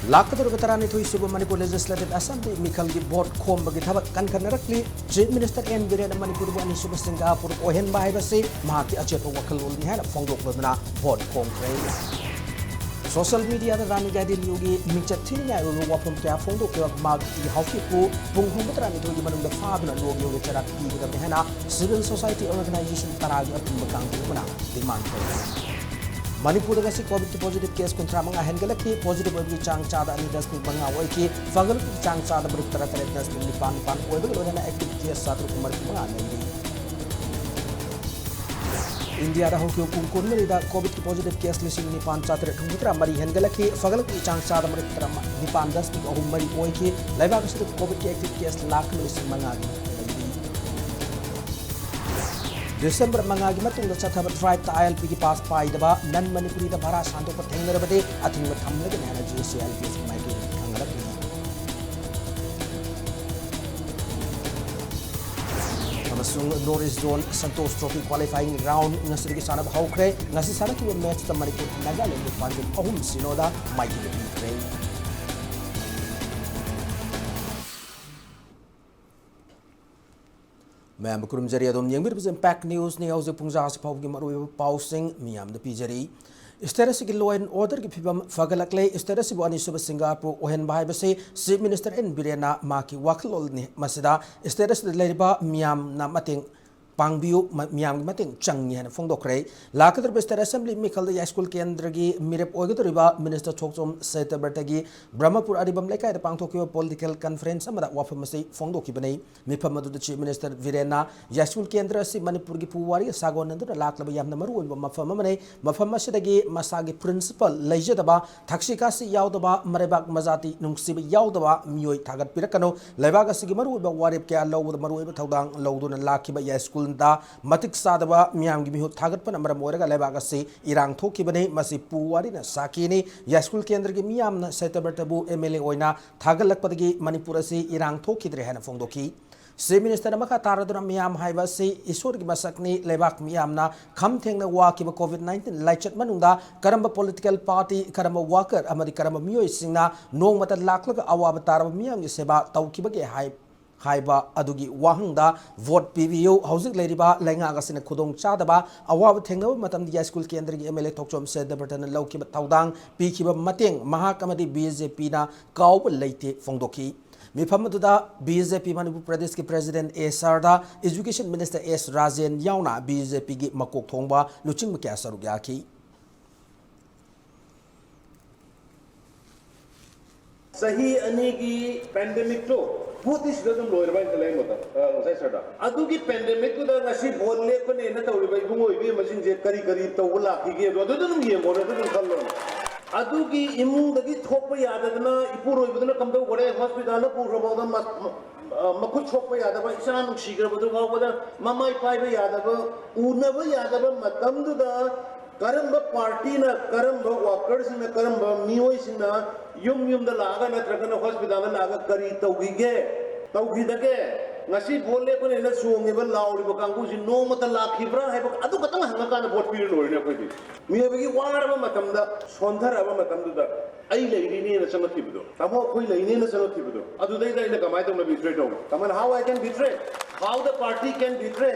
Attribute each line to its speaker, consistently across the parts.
Speaker 1: लाखदुर्ग तरानिथोई सुब Manipur legislative assembly मिखल की वोट खोमबगी थबक कनखनरकली chief minister N Biren Manipur बु अनिसुब सिंगापुर ओहेन बाइबसे महाकी अचेप वखललोलनी है फोंदोकलदना वोट खोमख्रे सोशल मीडिया रानी गादी लियोगी मिचत थिनिया वाफम क्या फोंदोके मागी हाउकीपु पुंगहुम तरानिथोई मनुंग फादुना लोगियोगे चरा पीगदबने हैना सिविल सोसाइटी ऑर्गेनाइजेशन तरागी अपुंब कांगबुना डिमांड करे मणिपुर में कोविड की पॉजिटिव केस कुंत्रा मंगा हेंगलकी पॉजिटिव की चांग चादा 2.5 ओइकी फगल की चांग चादा बरुक 3.9 ओइबग लोना एक्टिव केस 7.5 लेंदी इंडिया दा होकी हुकुम कोनमरीदा कोविड की पॉजिटिव केस 9,400 मरी हेंगलकी फगल की चांग चादा बरुक 9.3 ओइकी लाइबाग से कोविड की एक्टिव केस 1,05,000 दिसंबर मंगागी मतुंग चथब ट्राइब ता आईएलपी की पास पाइदबा नन मणिपुरी दा भारा शांतो पर थेंगरबदे अथिंग थमलगे नेना जीसीएलपी माइके खंगरकी अमसुंग नॉर्थ जोन संतोष ट्रॉफी क्वालिफाइंग राउंड नसरी की सानब हौखरे नसी सानकी मैच ता मणिपुर नागालैंड पांजम अहुम सिनोदा माइके बिखरे मैम कुरुमजरी अदम यंगिरबज इम्पैक्ट न्यूज़ ने हौजे पुंजा सिफाव की मरुब पाउसिंग मियाम द पीजरी स्टेटस की लॉ एंड ऑर्डर की फिबम फगलकले स्टेटस बु अनिसुब सिंगापुर ओहेन बाइबसे चीफ मिनिस्टर एन बिरेना माकी वखलोलनी मसिदा स्टेटस लेरिबा मियाम ना मतेंग पांगबियु मियाम मतेंग चंगनी है फोंदोखरे लाकदर स्टेट असेंबली मिखल स्कूल केंद्र की मिरेप ओगदरिबा मिनिस्टर थोकचोम सेतबर्टगी ब्रह्मपुर अरिबम लेकाय पांगथोकियो पॉलिटिकल कॉन्फ्रेंस अमदा वाफम से फोंदोखिबने मिफम अदुद चीफ मिनिस्टर विरेना स्कूल केंद्र से मणिपुर की पुवारी सागोनंदुना लाकलब यामना मरुओब मफम अमने मफम असिदगी मसागी प्रिंसिपल लेजदबा थक्सिकासी यावदबा मरेबाक मजाती नुंगसिब यावदबा मियोय थागत पिरकनो लेबाग असिगी मरुओब वारेब क्या लौद मरुओब थौदांग लौदुना लाखिबा या स्कूल मतिक सादबा मियाम की मिहु थागतपन मरम ओरगा लेबाग से इरांग थोकिबने मसि पुवारीना साकीने या स्कूल केंद्र की मियाम सेतबर्टबु एमएलए ओइना थागलकपदगी मणिपुर से इरांग थोकिद्रे हैना फोंदोकी चीफ मिनिस्टर मखा तारदुना मियाम हाइबसे ईश्वर की मसकनी लेबाक मियामना खम थेंगना वाकिबा कोविड-19 लाइचत मनुंदा करम पॉलिटिकल पार्टी करम वाकर अमरि करम मियोय सिंगना नोंगमता लाखलग अवाब तारब मियाम की सेवा तौकिबगे हाइबा अदुगी वाहंगदा वोट पीबीयू हौजिक लेरिबा लेंगागसिन खुदोंग चादबा अवाब थेंगब मतमदी स्कूल केंद्र की एमएलए थोकचोम सेदबर्टन लौकिबा थौदांग पीखिबा मतेंग महाक अमदी बीजेपी ना काउब लेते फोंदोकी मिफमदुदा बीजेपी मणिपुर प्रदेश के प्रेसिडेंट एसआरदा एजुकेशन मिनिस्टर एस राजेन याउना बीजेपी की मकोक थोंबा लुचिंग क्या सरुक याखी
Speaker 2: सही अने की पैंडेमिक तो बहुत इस दम लोयर बाइन चलाइन होता सही सड़ा अदु की पैंडेमिक को दा नसी बोलले को ने न तौरी बाई गुंगोई बे मसिन जे करी करी तो बुला की गे दो दम ये मोरे तो खल्लो अदु की इमुंग दगी थोप यादना इपुरोई बदना कमदो गरे हॉस्पिटल न पुरबोदा मखु छोप यादबा इसा नुसीगर बदु गावदा ममाई पाइबे यादबा उनबा यादबा मतमदुदा करम पार्टी ना करम वर्कर्स ना करम मियोइस ना युम दा लागा नत्रगन हॉस्पिटल ना लागा करी तौगिगे तौगिदगे ngasi bolle ko ne suonge ba lauri ba kangu si no mata lakhibra hai ba adu katang hanga kana vote period lori ne koi mi ba gi war ba matam da sondhar ba matam da ai leiri ne na sangat tibudo tamo koi leiri ne na sangat tibudo adu dai dai na kamai to na betray to kaman how I can betray how the party can betray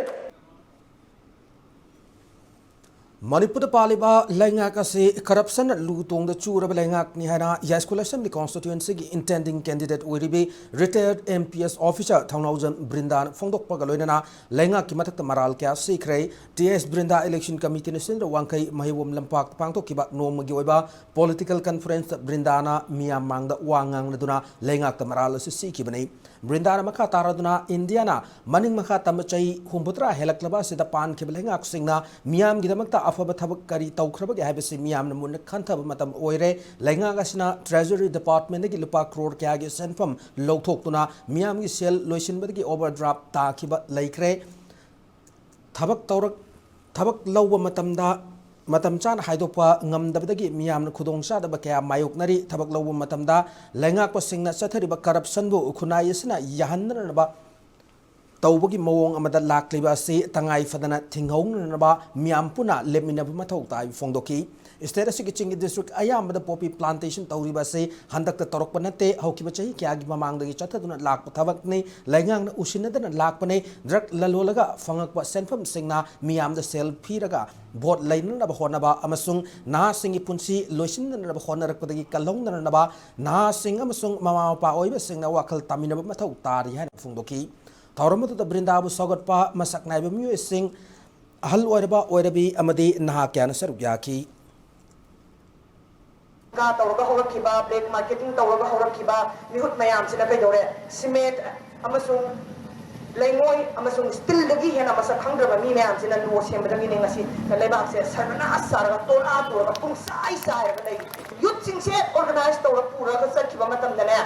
Speaker 1: Manipur पालिबा लैंगाक से corruption लुतोंग चूरब लैंगाकनी हैना या school assembly constituency की intending candidate ओरिबे retired MPS officer थौनाउजन ब्रिंदान फोंदोकपग लोइना लैंगाक की मथक मराल क्या सीखरे टीएस ब्रिंदा इलेक्शन कमिटी ने सिंद्र वांकै महिवम लंपाक पांगतोकिबा नोमगी ओइबा पॉलिटिकल कॉन्फ्रेंस ब्रिंदाना मियाम मांगदा वांगांगदुना लैंगाक मराल से सीखिबने ब्रिंदाना मखा तारदुना इंडियाना मनिंग मखा तमचई हुंबुत्रा हेलक्लबा सिदा पान के लैंगाक सिंगना मियाम गिदमकता अफब थबक करी तौख्रबगे हाइबसे मियामना मुन खंथब मतम ओइरे लैंगागसिना ट्रेजरी डिपार्टमेंट की लुपा करोड़ क्या के सेंफम लौथोक्तुना मियाम की सेल लोइसिनबदगी ओवरड्राफ्ट ताखिबा लैख्रे थबक लौब मतमदा मतम चान हाइदोपा ngamdabdagi miyamna khudongchadaba kaya mayoknari thabak lawba matamda laingakpa singna chathariba corruption bu khunai asina yahanranaba तौबगी मवोंग अमदा लाक्लिबा असी तंगाई फदना थिंगौननबा मियाम पुना लेमिनबा मथौ ताई फोंदोकी स्टेट असिगी चिंगी डिस्ट्रिक्ट अयामबदा पॉपी प्लांटेशन तौरिबा से हंदकता तौरकपा नते हौकिबा चही क्यागी ममांगदगी चथदुना लाकपा थबकने लैंगांगना उसिनदना लाकपने ड्रग ललोलगा फंगकपा सेंफम सिंगना मियामदा सेल फीरगा भोट लैननबा होनबा अमसुंग नासिंगी पुंसी लोइसिननबा होनरकपदगी कलौननबा नासिंग अमसुंग ममा मपा ओइबा सिंगना वाखल तामिनबा मथौ तारी हाना फोंदोकी थौरमदुदा बृंदाबु सौगतपा मसक नाइबा मियोइसिंग अहल ओइरबा ओइरबी अमदी नहा क्याना सरुक याकी
Speaker 3: का तौरगा होरखिबा ब्लैक मार्केटिंग तौरगा होरखिबा मिहुत मयाम सिना कइदौरे सिमेंट अमसुंग लैंगोय अमसुंग स्टील दगी हेना मसक खंग्रबा मी मयाम सिना नो सेमदगी ने ngasi लेबाक से सरना सारगा तोला तोरगा पुंसाई सारगा लै यूथ सिंसे ऑर्गेनाइज तौर पूरा का सखिबा मतम दने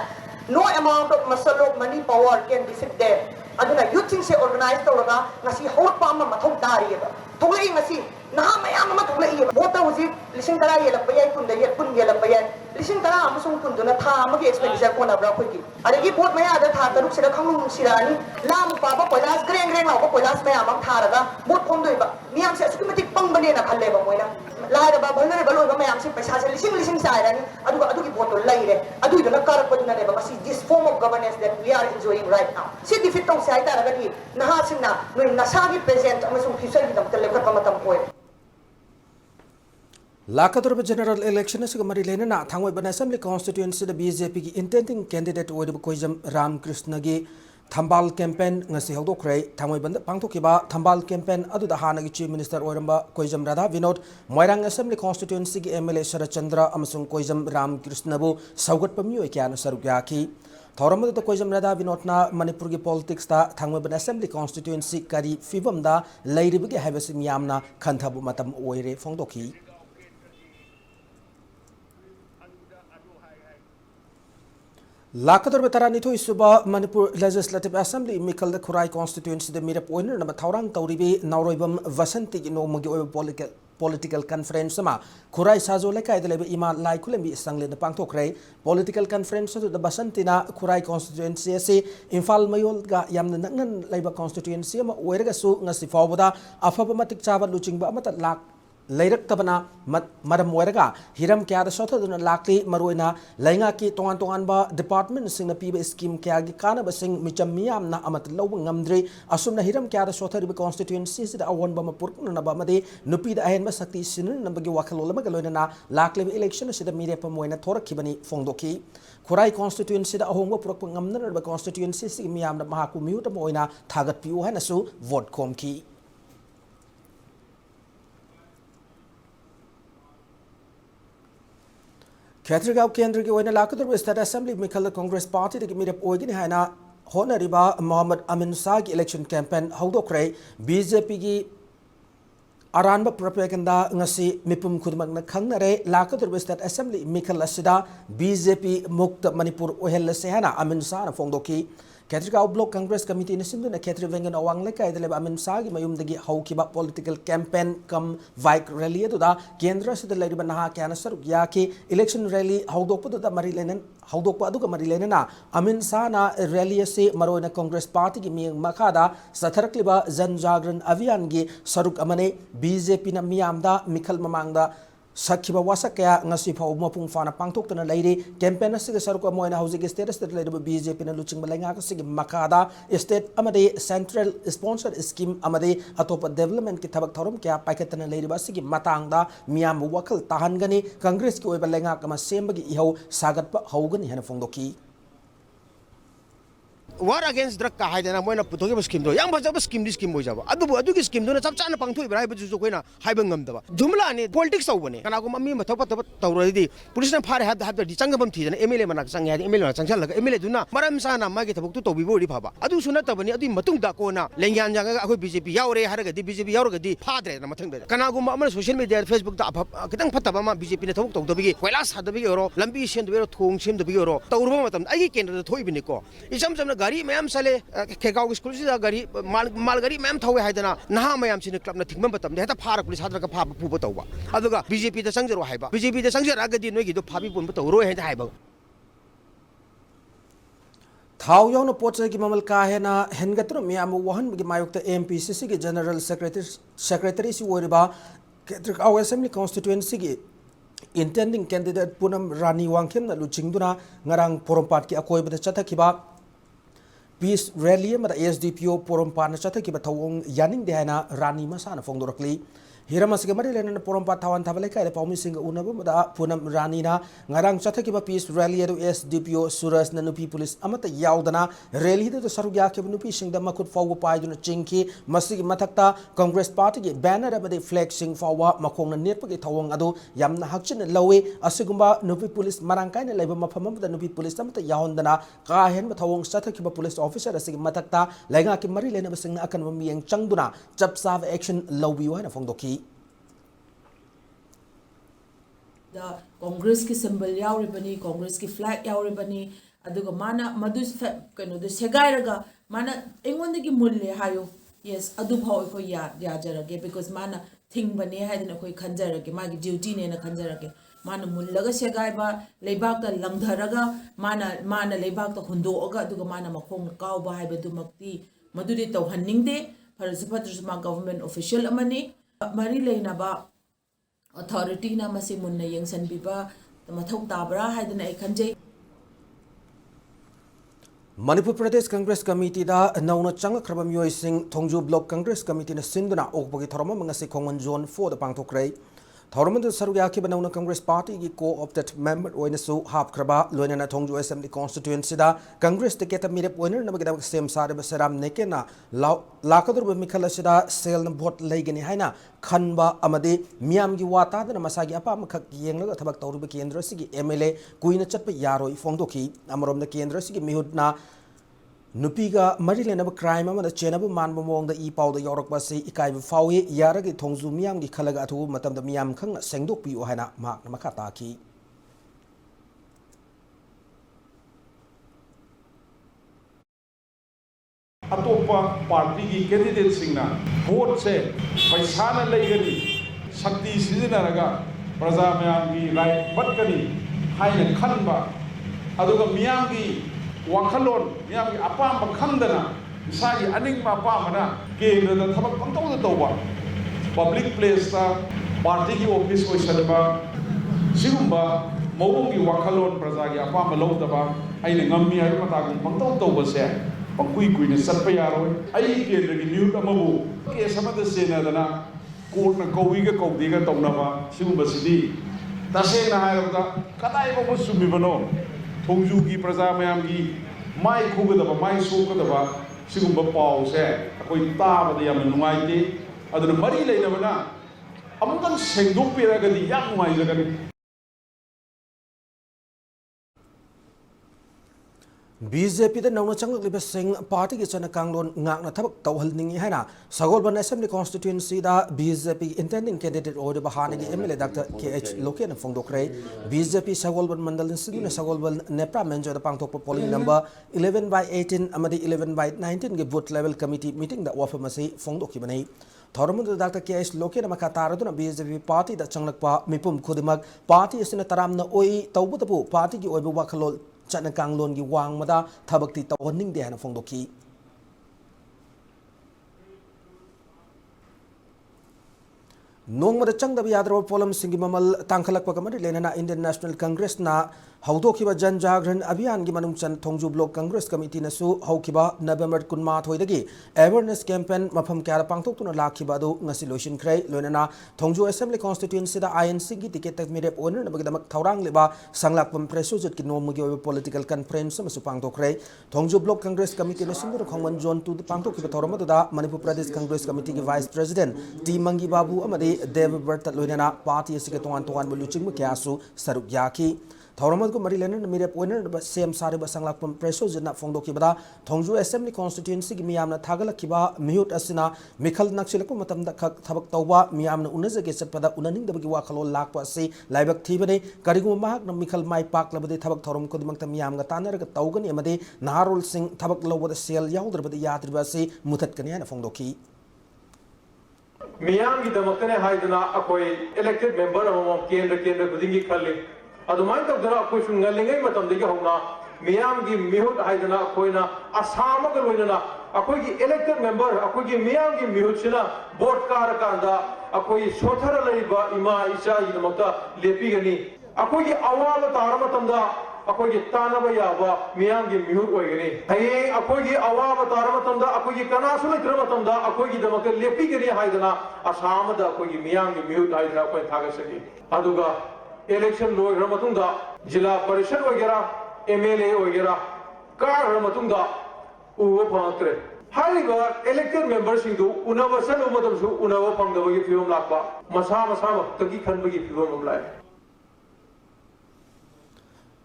Speaker 3: no amount of muscle of money power can defeat them aduna youth सिंसे ऑर्गेनाइज तौरगा ngasi होरपा मा मथौ तारियबा थोलै ngasi ना मयाम मा थोलै वोटर हुजि लिसिंग तरा येलप याय कुन दय कुन येलप याय लिसिंग तरा अमसुंग कुन दुना था अमगे एक्सपेंडिचर कोना ब्रा खोकी अरेगी बोट मया दा था तरुक सिरा खंगुम सिरानी लाम पाबा कोलास ग्रेंग ग्रेंग लाव कोलास मयाम मा थारगा बोट खोंदोइबा मियाम से असुकमतिक पंगबने ना खल्लेबा मोइना लायरबा vulnerable ओइबा मयाम से पैसा से लिसिंग साइरानी अदुगी बोट लैरे अदुइदना कारपदुना लेबा मसी this form of governance that we are enjoying right now si defeat tong sai taragadi naha sinna noi nasagi present amasung future gi dam tele khatpa matam koi
Speaker 1: लाकदुरब general election से मरी लेना थांगोइबन assembly constituency द BJP की intending candidate ओइब कोइजम रामकृष्ण की थंबाल कैंपेन ngasi हौदोखरै थांगोइबन पांथोकिबा थंबाल कैंपेन अदुदा हानगी चीफ मिनिस्टर ओइरंबा Koijam Radhabinod Moirang assembly constituency की एमएलए शरदचंद्र अमसुंग कोइजम रामकृष्णबु सौगतपा मियोय क्याना सरुक याकी थौरमदुदा कोइजम राधा विनोदना मणिपुर की पॉलिटिक्स ता थांगोइबन असेंबली कॉन्स्टिट्यूएंसी करी फिबमदा लैरिबगे हाइबसि मियामना खंथबु मतम ओइरे फोंदोखी लाकदुरब तरानिथोई सुबा मणिपुर लेजिस्लेटिव असेंबली मिखल खुराई कॉन्स्टिट्यूएंसी द मिरप ओइनर नब थौरांग तौरिबी नौरोइबम वसंती की नोमगी ओइब political conference ma खुराई साजो लेकाय दलेब इमा लाई खुलेंबी संगले द पांथोखरै political conference द बसंतिना खुराई constituency से इम्फाल मयोल गा यामन नगनन लेबा constituency मा ओइरगसु ngasi फावबदा अफब मतिक चाबा लुचिंगबा अमत लाक लैरक्तबना मरम ओइरगा हिरम क्यादा सोथदुना लाक्ली मरोइना लैंगा की तोंगान तोंगानबा डिपार्टमेंट सिंगना पीबा स्कीम क्यागी कानबा सिंग मिचम मियामना अमत लौब ngamdri असुमना हिरम क्यादा सोथरिबा constituency सिदा अवनबा मपुरकनबा मदे नुपीदा अहेनबा शक्ति सिननबगी वाखलोलमगा लोइना लाक्लिबा इलेक्शन सिदा मिरेपा मोइना थोरखिबनी फोंदोकी खुराई constituency दा अहोंबा पुरकपा ngamनरबा constituency सिग मियामना महाकु म्यूट मोइना थागतपिउ हानसु वोट खोमकी खेत्रीगांव केंद्र की ओइना लाकदुरब स्टेट असेंबली मिखल कांग्रेस पार्टी दगी मिरप ओइगिन हाइना होनरिबा मोहम्मद अमीन शाह की इलेक्शन कैंपेन हौदोखरै बीजेपी की अरानब प्रोपेगेंडा ngasi मिपुम खुदमकना खंगनरे लाकदुरब स्टेट असेंबली मिखल असिदा बीजेपी मुक्त मणिपुर ओहेलसे हाना अमीन शाह ना फोंदोकी खेत्रीगांव ब्लॉक कांग्रेस कमिटी ने सिंधुना खेत्री वेंगन अवांग लेकाय दलेब अमीन शाह की मयुमदगी हौकिबा पॉलिटिकल कैंपेन कम बाइक रैली अदुदा केंद्र सिदा लैरिबा नहा क्याना सरुक याकी इलेक्शन रैली हौदोकपदुदा मरी लेनन हौदोकपा अदुगा मरी लेनना अमीन शाह ना रैली से मरोइना कांग्रेस पार्टी की मियंग मखादा सथरकलिबा जन जागरण अभियान की सरुक अमने बीजेपी ना मियामदा मिखल ममांगदा सखिबा वासा क्या ngasi फाउ मपुंग फाना पांथोक्तना लैरे कैंपेन असिग सरुक मोइना हौजिक स्टेटस द लैरबा बीजेपी ना लुचिंग बलैंगा कसिग मखादा स्टेट अमदे सेंट्रल स्पॉन्सर स्कीम अमदे अतोप डेवलपमेंट की थबक थौरम क्या पाइकतना लैरबा सिग मतांगदा मियाम वखल ताहनगनी कांग्रेस की ओइबा लैंगा कमा सेमबगी इहौ सागतपा हौगनी हेना फोंदोकी
Speaker 4: war against drug ka haidana moina putogi scheme do yang bajaba scheme di scheme boijaba adugi scheme do na chap chana pangthoi bra haibu ju koina haiba ngamdaba jumla ni politics tawbane kana ko mami mathapa tawradi police na phare had di changabam thi jana mla mana chang ya mla na changchal laga mla duna maram sana magi thabuk tu tawbi bori phaba adu suna tabani adu matung da ko na lengyan janga akoi bjp yaure haraga di bjp yaure di phadre na mathang da kana ko ma social media facebook da kitang phataba ma bjp na thabuk tawdabigi koilas hadabi oro lambi sen do thong sem do bi oro tawruba matam ai kendra thoi bini ko isam samna gari ma'am साले खेगाव school से गरी माल गरी ma'am थवे हाइदना नहा ma'am सिन club न थिंगम बतम देता फार police हादर का फाब पुब तौबा अदुगा बीजेपी द संजरो हाइबा बीजेपी द संजर आगदी नोगी दो फाबी पुन तौरो हे हाइबा
Speaker 1: थाव यावना पोचै की ममल का है ना हेनगत्र मियाम वहन की मायुक्त एमपीसीसी की जनरल सेक्रेटरी सी ओरिबा केट्रिक असेंबली कॉन्स्टिट्यूएंसी की इंटेंडिंग कैंडिडेट पूनम रानी वांगखेम लुचिंगदुना ngarang पोरमपाट की अकोइबदा चथखिबा piece rally SDPO Porompat चथखिबा थवोंग Yaning देहाना रानी मसाना फोंदोरकली हिरम असगे मरी लेना पोरमपाट थावन थाबले काय पाउमी सिंग उनबदा पूनम रानी ना ngarang चथखिबा पीस रैली एदु एसडीपीओ सूरज न नुपी पुलिस अमत यावदना रैली दु सरुग याखेब नुपी सिंग द मखुत फाव पाइदुना चिंकी मसिगी मथक्ता कांग्रेस पार्टी की बैनर अमदे फ्लैग सिंग फाव मखोंग न नेटपगी थवोंग अदु यामना हक्चिन लवे असिगुंबा नुपी पुलिस मरांग कायने लेब मफम अमदा नुपी पुलिस अमत यावंदना का हेन थवोंग चथखिबा पुलिस ऑफिसर असिगी मथक्ता लेगा की मरी लेना बसिंग अकन मियंग चंगदुना चपसाव एक्शन लवबियो हैना फोंदोकी
Speaker 5: कांग्रेस की सिंबल यावरिबनी कांग्रेस की फ्लैग यावरिबनी अदुगा माना मदु कनो दे सेगाइरगा माना एंगोंदगी मुल्ले हायो यस अदु भाव को याजरगे बिकॉज माना थिंग बने हाइदन कोई खंजरगे मागी ड्यूटी ने न खंजरगे माना मुल्लगा सेगाइबा लेबाक ता लंगधरगा माना लेबाक ता हुंदोगा अदुगा माना मखोंग कावबा हाइबदुमक्ति मदुदि तौहन्निंगदे फरसु फत्रसु मा गवर्नमेंट ऑफिशियल अमनी मरी लेनाबा अथॉरिटी ना मसे मुन्ना यंगसनबिबा मथौ ताबरा हाइदन आई खंजे
Speaker 1: मणिपुर प्रदेश कांग्रेस कमिटी दा नौना चंगख्रब मियोय सिंह थोंजू ब्लॉक कांग्रेस कमिटी न सिंदुना ओकबगी थरम मंगसे खोंगन जोन 4 दा पांगथोक्रै थौरमद सरुग याखिब नौना कांग्रेस पार्टी की को ऑप्टेड मेंबर ओइनसु हापख्रबा लोइना थोंजू असेंबली कॉन्स्टिट्यूएंसी दा कांग्रेस टिकेट मिरेप ओइनर नमगदा सेम सारे बसराम नेकेना लाकदुर मिखल असिदा सेल न वोट लेगनी हाइना खनबा अमदे मियाम की वातादन मसागी अपाम खक येंगलग थबक तौरुब केंद्र सिगी एमएलए कुइना चटप यारोय फोंदोखी अमरोम द केंद्र सिगी मिहुदना नुपीगा मरी लेनब क्राइम अमदा चेनब मानब मोंग इ पाउदा यौरकबा से इकाइब फावे यारगे थोंजू मियाम की खलग अथु मतम द मियाम खंग सेंगदोकपियो हाना माक मखा ताकी
Speaker 6: अतोपा पार्टी की कैंडिडेट सिंगना वोट से पैसा न लेगनी शक्ति सिजनरगा प्रजा मयाम की राइट बटकनी हाइने खनबा अदुगा मियाम की वाखलोन मियाम की अपाम खंदना इसागी अनिंग अपामना केंद्र थबक पंतौद तौबा पब्लिक प्लेस ता पार्टी की ऑफिस ओइसनबा सिगुंबा मौंग की वाखलोन प्रजा की अपाम लौदबा आइने ngami हाइ मतागुं पंतौद तौबसे पंकुई कुइने सत्प यारोय आई केंद्र की न्यूट अमबु केस अमद सेनादना कोर्ट न कौवीगा कौदीगा तौनबा सिगुंबा सिदी तसेना हायरबदा कदाइबो सुमिबनो थोंजू की प्रजा मयाम की माई खुगदबा माई सोकदबा सिगुंबा पाउसे अखोई ताबदा याम नुंगाइते अदुन मरी लेनबना अमुकन सेंगदोकपिरगदि याम नुंगाइजगनि
Speaker 1: बीजेपी द नौना चंगलिब सिंह पार्टी की चना कांगलोन ngakna thabak tawhalningi haina sagolban assembly constituency da BJP intending candidate ओर बहाने की एमएलए डॉक्टर केएच लोकेन फोंदोक्रे BJP sagolban mandal Singh sagolban नेप्रा मेंजो द पांगथोक पोलिंग नंबर 11/18 अमदी 11/19 के बूथ लेवल कमिटी मीटिंग द वाफम असे फोंदोकी बनै थौरमुद डॉक्टर केएच लोकेन मखा तारदुना बीजेपी पार्टी द चंगलकपा मिपुम खुदिमक पार्टी असना तरामना ओई तौबुतबु पार्टी की ओइबु वाखलोल चना कांगलोन की वांगमदा थबक्ति तौहनिंगदे हाना फोंदोकी नोंगमदा चंगदब यादरो पोलम सिंगी ममल तांखलकपा कमरि लेना इंडियन नेशनल कांग्रेस ना हौदोखिबा जन जागरण अभियान की मनुंग चन थोंजू ब्लॉक कांग्रेस कमिटी नसु हौखिबा नवंबर 18 दगी अवेयरनेस कैंपेन मफम क्यारा पांगथोक्तुना लाखिबा दो ngasi लोइसिनख्रै लोइना थोंजू असेंबली कॉन्स्टिट्यूएंसी दा आईएनसी की टिकेट तक मिरेप ओनर नबगदमक थौरांग लेबा संगलाकपम प्रेसोजत की नोमगी ओबे पॉलिटिकल कॉन्फ्रेंस मसु पांगथोक्रै थोंजू ब्लॉक कांग्रेस कमिटी नसिंदुर खोंगन जोन 2 पांगथोक्किबा थौरमदुदा मणिपुर प्रदेश कांग्रेस कमिटी की vice president T Mangi Babu अमदे Devvrat लोइना party असके तोंगान तोंगान बुलुचिंग क्यासु सरुक याकी थौरमद को मरी लेना मिरेप ओनर सेम सारे संगलाकपम प्रेसोजना फोंदोकिबदा थोंजू असेंबली कॉन्स्टिट्यूएंसी की मियामना थागलखिबा मिहुट असिना मिखल नक्सिलको मतमदा खक थबक तौबा मियामना उनजगे चटपदा उननिंगदबगी वाखलो लाकपा से लाइबक थीबने करिगु महाकना मिखल माई पाकलबदे थबक थौरम कोदिमक्ता मियामगा तानरगा तौगनी अमदे नारोल सिंह थबक लौबदा सेल याउद्रबदे याद्रिबा से मुथतकनी हाना फोंदोकी
Speaker 7: मियाम की दमकने हाइदना अकोई इलेक्टेड मेंबर अमम केंद्र खुदिंगी खल्ले अदुमाइन तौदना अकोई सुंगलिंगै मतमदगी होना मियाम की मिहुट हाइदना कोइना असाम का लोइना अखोई की इलेक्टेड मेंबर अखोई की मियाम की मिहुट सिना वोट कार कांदा अखोई सोथर लइबा इमा इसा इदमता लेपिगनी अखोई की अवाब तार मतंदा अखोई की तानबा याबा मियाम की मिहुट ओइगनी हये अखोई की अवाब तार मतंदा अखोई की कनासु लेत्र मतंदा अखोई की दमक लेपिगनी हाइदना असाम दा अखोई की मियाम की मिहुट हाइदना अखोई थागसगी अदुगा इलेक्शन लोइग्रा मतुंदा जिला परिषद वगैरह एमएलए वगैरह कार मतुंदा उव फंगत्रे हाइबा इलेक्टेड मेंबर सिंदु उनबा सनु मतमसु उनबा फंगदबगी फिवम लापा मसा मसा मक्तगी खनबगी फिवम लाय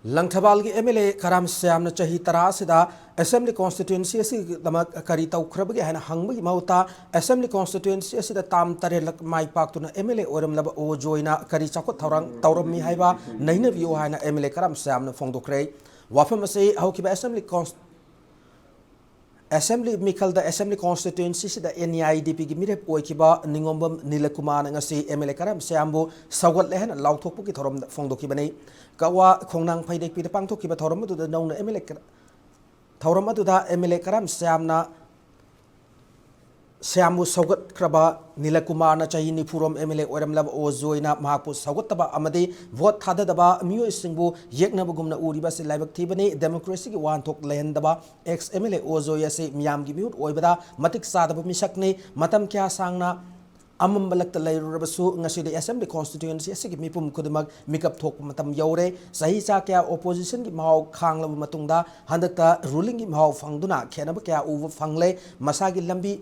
Speaker 1: लंगथबाल की एमएलए कराम श्याम चाही तरा सिदा असेंबली कॉन्स्टिट्यूएंसी असि दमक करी तौख्रबगे हैन हंगबगी मौता असेंबली कॉन्स्टिट्यूएंसी असि ताम तरेलक माई पाक्तुना एमएलए ओरमलब ओ जोइना करी चाखो थौरंग तौरमी हाइबा नैनबियो हैन एमएलए कराम श्याम फोंदोखरे वाफम असे हौकिबा असेंबली मिखल असेंबली कॉन्स्टिट्यूएंसी सिदा एनआईडीपी की मिरेप ओइकिबा निंगोंबम नीलकुमार ngasi एमएलए कराम श्यामबु सौगत लेहन लाउथोकपुकी थौरम फोंदोखिबने कवा खोंनांग फैदेक पिद पांथोखिबा थौरम अदुदा नौना एमएलए कराम श्यामबु सौगत क्रबा नीलकुमार चाही निफुरम एमएलए ओरमलब ओ जोइना महापु सौगतबा अमदे वोट थाददबा मियो सिंबु येकनबगुमना उरिबा से लाइबक थीबने डेमोक्रेसी की वानथोक लेहनदबा एक्स एमएलए ओ जोय से मियाम की मिहुट ओइबदा मतिक सादब मिसकने मतम क्या सांगना अमबलक लैरुरबसु ngasi असेंबली कॉन्स्टिट्यूएंसी असि मिपुम खुदमक मिकअप थोक मतम यौरे सही चा क्या ओपोजिशन की माव खांगलब मतुंगदा हंदकता रूलिंग की माव फंगदुना खेनब क्या उव फंगले मसागी लंबी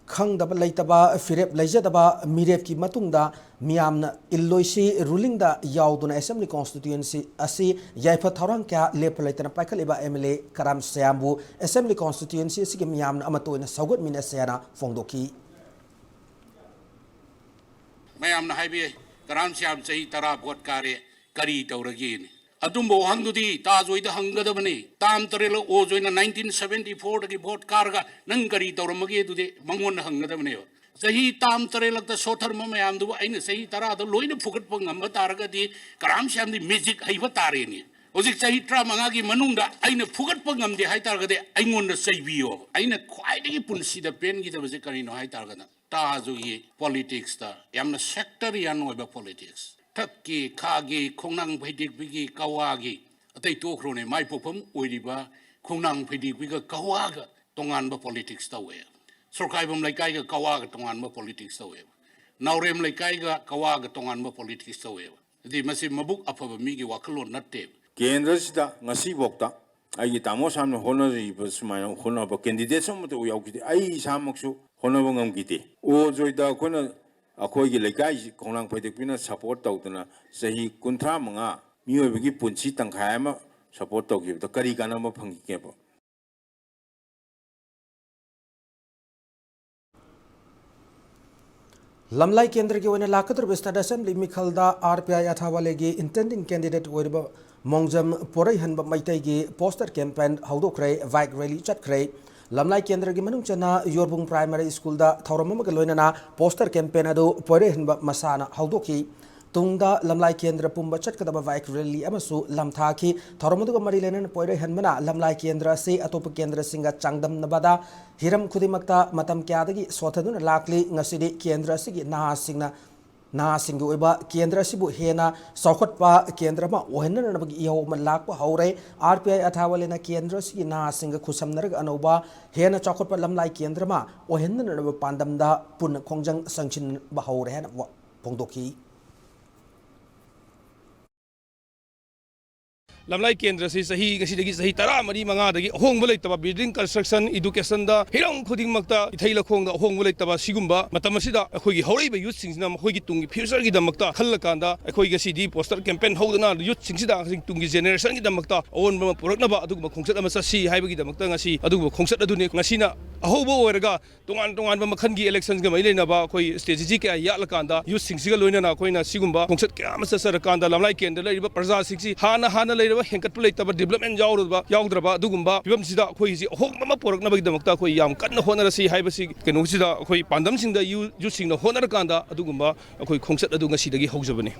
Speaker 1: खंगदब लैतबा फिरेप लैजदबा मिरेप की मतुंगदा मियामना इल्लोइसी रूलिंग दा याउदुना असेंबली कॉन्स्टिट्यूएंसी असि याइफ थौरंग क्या लेप लैतना पाइखलिबा एमएलए कराम श्यामबु असेंबली कॉन्स्टिट्यूएंसी असि के मियामना अमतोइना सौगत मिनेसेना फोंदोकी
Speaker 8: मयामना हाइबे कराम श्याम चाही तरा वोट कारे करी तौरगेनी अदुम्बो हंगदुदी ताजोइदा हंगदबने ताम तरेलो ओ जोइना 1974 दगी वोट कारगा नंग करी तौरमगे दुदे मंगोन हंगदबने सही ताम तरेलक द सोथर मयाम दुबो आइना सही तरा द लोइना फुगत पंगम तारगदी कराम श्याम दी म्यूजिक हाइबा तारेनी होजिक सही ट्रा मंगागी मनुंगदा आइना फुगत पंगम दे हाइ तारगदे आइंगोन सैबियो आइना ख्वाइदगी पुनसिदा पेनगी दबसे करिनो हाइ तारगदा ताजोगी पॉलिटिक्स ता यामना सेक्टरियन ओइबा पॉलिटिक्स थक्की खागी खोंनांग फैदिकबिगी कवागी अतै तोख्रोने माइ पोफम ओइरिबा खोंनांग फैदिकबिगा कवागा तोंगानबा पॉलिटिक्स तवे सरकाइबम लैकाइगा कवागा तोंगानबा पॉलिटिक्स तवे नावरेम लैकाइगा कवागा तोंगानबा पॉलिटिक्स तवे दि मसि मबुक अफबा मिगी वाखलो नत्ते
Speaker 9: केंद्र सिदा ngasi bokta ai tamo samno honoriba sumaina honaba candidate samto yaukite ai samaksu honaba ngamkite o joida khona अखोई लेकाई खोंलांग फैदेक्पिना सपोर्ट तौदना सही कुंथ्रा मंगा मियोबगी पुंसी तंखाय मा सपोर्ट तौगिबदा करी कानम फंगिकेबो
Speaker 1: लमलाई केंद्र की ओइना लाकतर स्टेट असेंबली मिखलदा आरपीआई अथावाले की इंटेंडिंग कैंडिडेट ओइरबा मोंगजम पोरै हनबा मैतै की पोस्टर कैंपेन हौदोखरे बाइक रैली चटखरे लमलाई केंद्र की मनुंग चना योरबुंग प्राइमरी स्कूल दा थौरममग लोइनना पोस्टर कैंपेन अदो पोरे हनबा मसाना हौदोखी तुंगदा लमलाई केंद्र पुंबा चटकदबा बाइक रैली अमसु लमथाखी थौरमदुग मरी लेनन पोरे हनमना लमलाई केंद्र से अतोप केंद्र सिंगा चांगदम नबदा हिरम खुदिमक्ता मतम क्यादगी सोथदुन लाकली ngasidi केंद्र सिगी नासिंगु ओइबा केंद्र सिबु हेना सौखटपा केंद्र मा ओहननबगी इहो लाकपा हौरे आरपीआई अथावलेना केंद्र सिगी नासिंग खुसमनरग अनौबा हेना चौखटपा लमलाई केंद्र मा ओहननब पांदमदा पुन खोंजंग संचिन बहौरे हेना फोंदोखी
Speaker 10: लमलाई केंद्र से सही तरा मरी मंगादगी अहोंग लेतबा बिल्डिंग कंस्ट्रक्शन एजुकेशन दा हिरम खुदिंगमक्ता इथै लखोंग दा अहोंग लेतबा सिगुंबा मतम असिदा अखोगी हौरैबा यूथ सिंगसिना मखोगी तुंगी फ्यूचर गी दमक्ता खल्लकांदा अखोगी गसिदी poster campaign हौदना youth सिंगसिदा Tungi generation गी दमक्ता अवोन पुरकनबा अदुगमा खोंसत अमा ससी हाइबगी दमक्ता ngasi अदुगमा खोंसत अदुने ngasiना अहोबो ओरगा तोंगान मखनगी इलेक्शंस गा मैलेनबा अखोई स्ट्रेटेजी क्या यालकांदा यूथ सिंगसिगा लोइनना अखोइना सिगुंबा खोंसत क्या अमा ससरकांदा लमलाई केंद्र लैरिबा प्रजा सिंगसि हाना लैरिबा हेंकट लेतबा डेवलपमेंट याउद्रबा अदुगुंबा फिबमसिदा अखोइसि अहोंगमा पोरकनबगिदमक्ता अखोइ याम कन्न होनरसि हाइबसि केनोसिदा अखोइ पांदमसिंगदा यूथसिंगना होनरकांदा अदुगुंबा अखोइ खोंसत अदु ngasiदगी हौजबने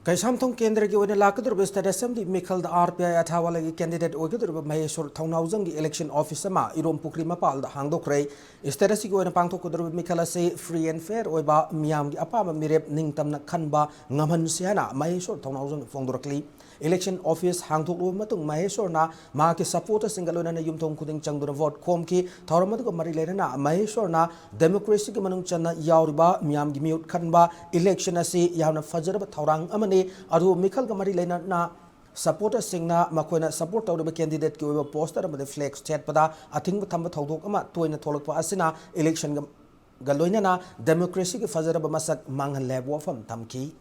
Speaker 1: Kaisamthong Kendra ki oina lakadur besta assembly Mikhal the RPI athawala ki candidate oigadur Maheshwar Thaunawjang ki election office ma Irom Pukri mapal da hangdokre status ki oina pangthokudur Mikhal se free and fair oiba miyam ki apama mirep ningtamna khanba ngamhan siana Maheshwar Thaunawjang fongdorakli election office hangthoklu matung Maheshwar na ma ki supporter singalona na yumthong kuding changdura vote khom ki thawramadu ko mari leina Maheshwar na democracy ki manung channa yauriba miyam ki mute khanba election ase yawna fajaraba thawrang adu Mikhal Gamari Lena na supporter singna makoina support tawriba candidate ki oiba poster amade flex chat pada athing thamba thodok ama toina tholokpa asina election galoina na democracy ki fajaraba masak manghan lebo fam thamki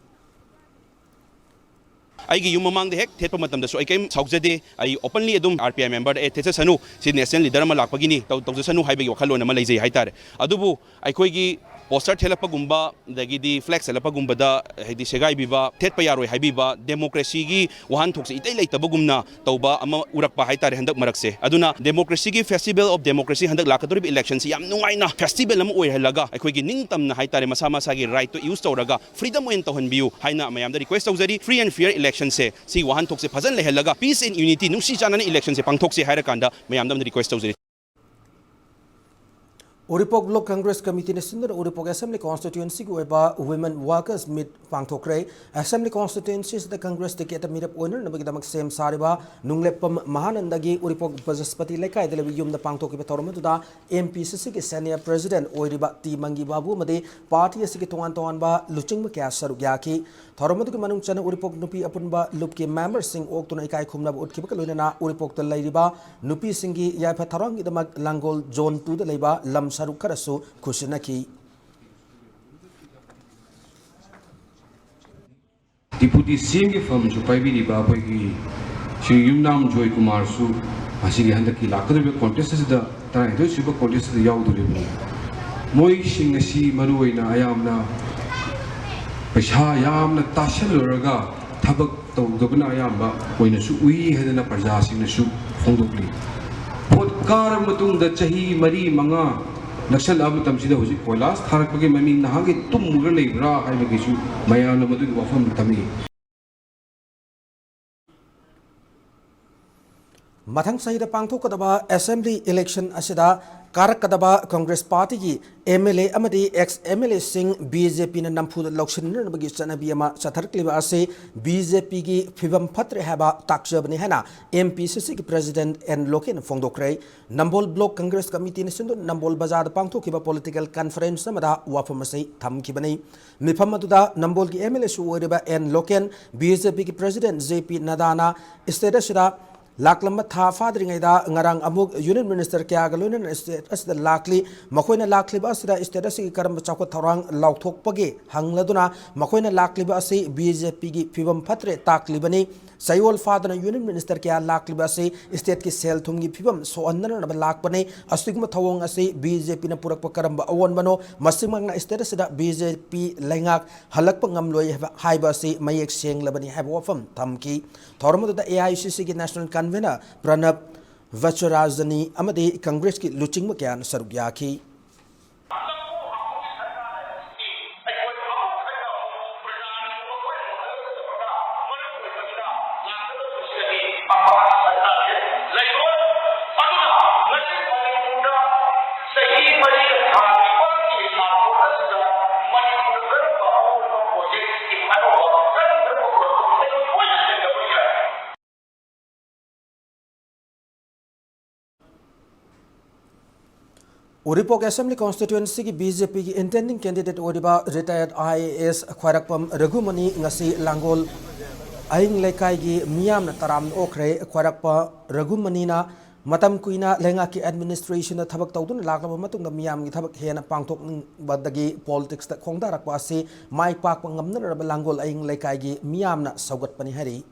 Speaker 11: aigi yum mamang de hek thet pamatam da so ai kem saujade ai openly adum RPI member e thetsa sanu si national leader ma lakpagini tawja sanu haibagi wakhalona ma leijai haitare adubu ai khoigi poster thelapa gumba dagidi flex thelapa gumba da hedi segai biba thet pa yaroi haibiba democracy gi wahan thokse itei leitaba gumna tawba ama urakpa haitare handak marakse aduna democracy gi festival of democracy handak lakadori elections yam nungaina festival am oi halaga ai khoigi ningtamna haitare masa masa gi right to use tawraga freedom oin tawhanbiu haina mayam da request tawjari free and fair election se si wahan thokse phazan lehelaga peace and unity nungsi chanana election se pangthokse haira kanda mayam da request tawjari
Speaker 1: Uripok Block Congress Committee ne sindar Uripok Assembly constituency ko eba women workers meet pangthokre assembly constituencies the congress ticket mirap owner nabagdamak sem sariba nunglepam mahanandagi Uripok Bajaspati lekai delebi yum da pangthokiba tormaduda MPCC ki senior president oiriba T Mangi Babu made party asiki tongan tongan ba luching kya sarugya ki tormadu ki manung chana Uripok nupi apunba lup ki member sing ok tuna ikai khumna utkiba kalona Uripok ta lairiba nupi singi yafa tharang idamak langol zone 2 da leiba lam Karasu Kushinaki
Speaker 12: Deputy CM firm Jupai Babu Yumnam Joy Kumar Su Asigi Handaki Lakadri contest is the Tarato Super contest the Yaudu Moi Shingasi Maruina Ayamna Pesha Yamna Tashal Raga Tabak Dogana Ayamba when we had a Pajas in a soup Fondopli. What car Matung the Chahi Mari Manga National Abutam Sida was it for last Harakagi Mami Nahagi Tum really Ra I make issue Mayana Madu Wafam Tami.
Speaker 1: Mathang Saida Pangtokadaba Assembly election Asida Karakadaba Congress Party ki MLA Amadi ex MLA Singh BJP na Nampu Lokshin Nabagi Sanabiyama Satarkliba Ase BJP ki Fibam Patre Haba Takjabani Hana MPCC ki President and Lokin Fongdokre Nambol Block Congress Committee Nisundu Nambol Bazar Pangtokiba Political Conference Namada Wafamasi Tamkibani Mipamaduda Nambol ki MLA Suwariba and Lokin BJP ki President JP Nadana Istedashida Laklamba tha fadringaida ngarang amuk union minister kya galonen as the lakli makoina lakli basida status ki karam chakot thorang lauthok page hangladuna makoina lakli basi BJP ki phibam phatre taklibani sayol fadana union minister kya lakli basi state ki sel thumgi phibam so andana na lakpane astigma thawong ase BJP na purak pakaram awon bano masimang status da BJP lengak halak pangam loi haiba se mayek seng labani haiba wafam thamki thormo da AICC ki national convener Pranab Vacharajani Amade Congress ki luching makyan sarugyaki Uripok Assembly constituency ki BJP ki intending candidate Oriba retired IAS Khwarakpam Raghumani ngasi Langol Aing Lekai gi Miyam na taram okre Khwarakpa Raghumani na matam kuina lenga ki administration na thabak tawdun laklaba matung na Miyam gi thabak hena pangthok badagi politics ta khongdarakpa ase mai pak ngamna raba Langol Aing Lekai gi Miyam na saugat pani hari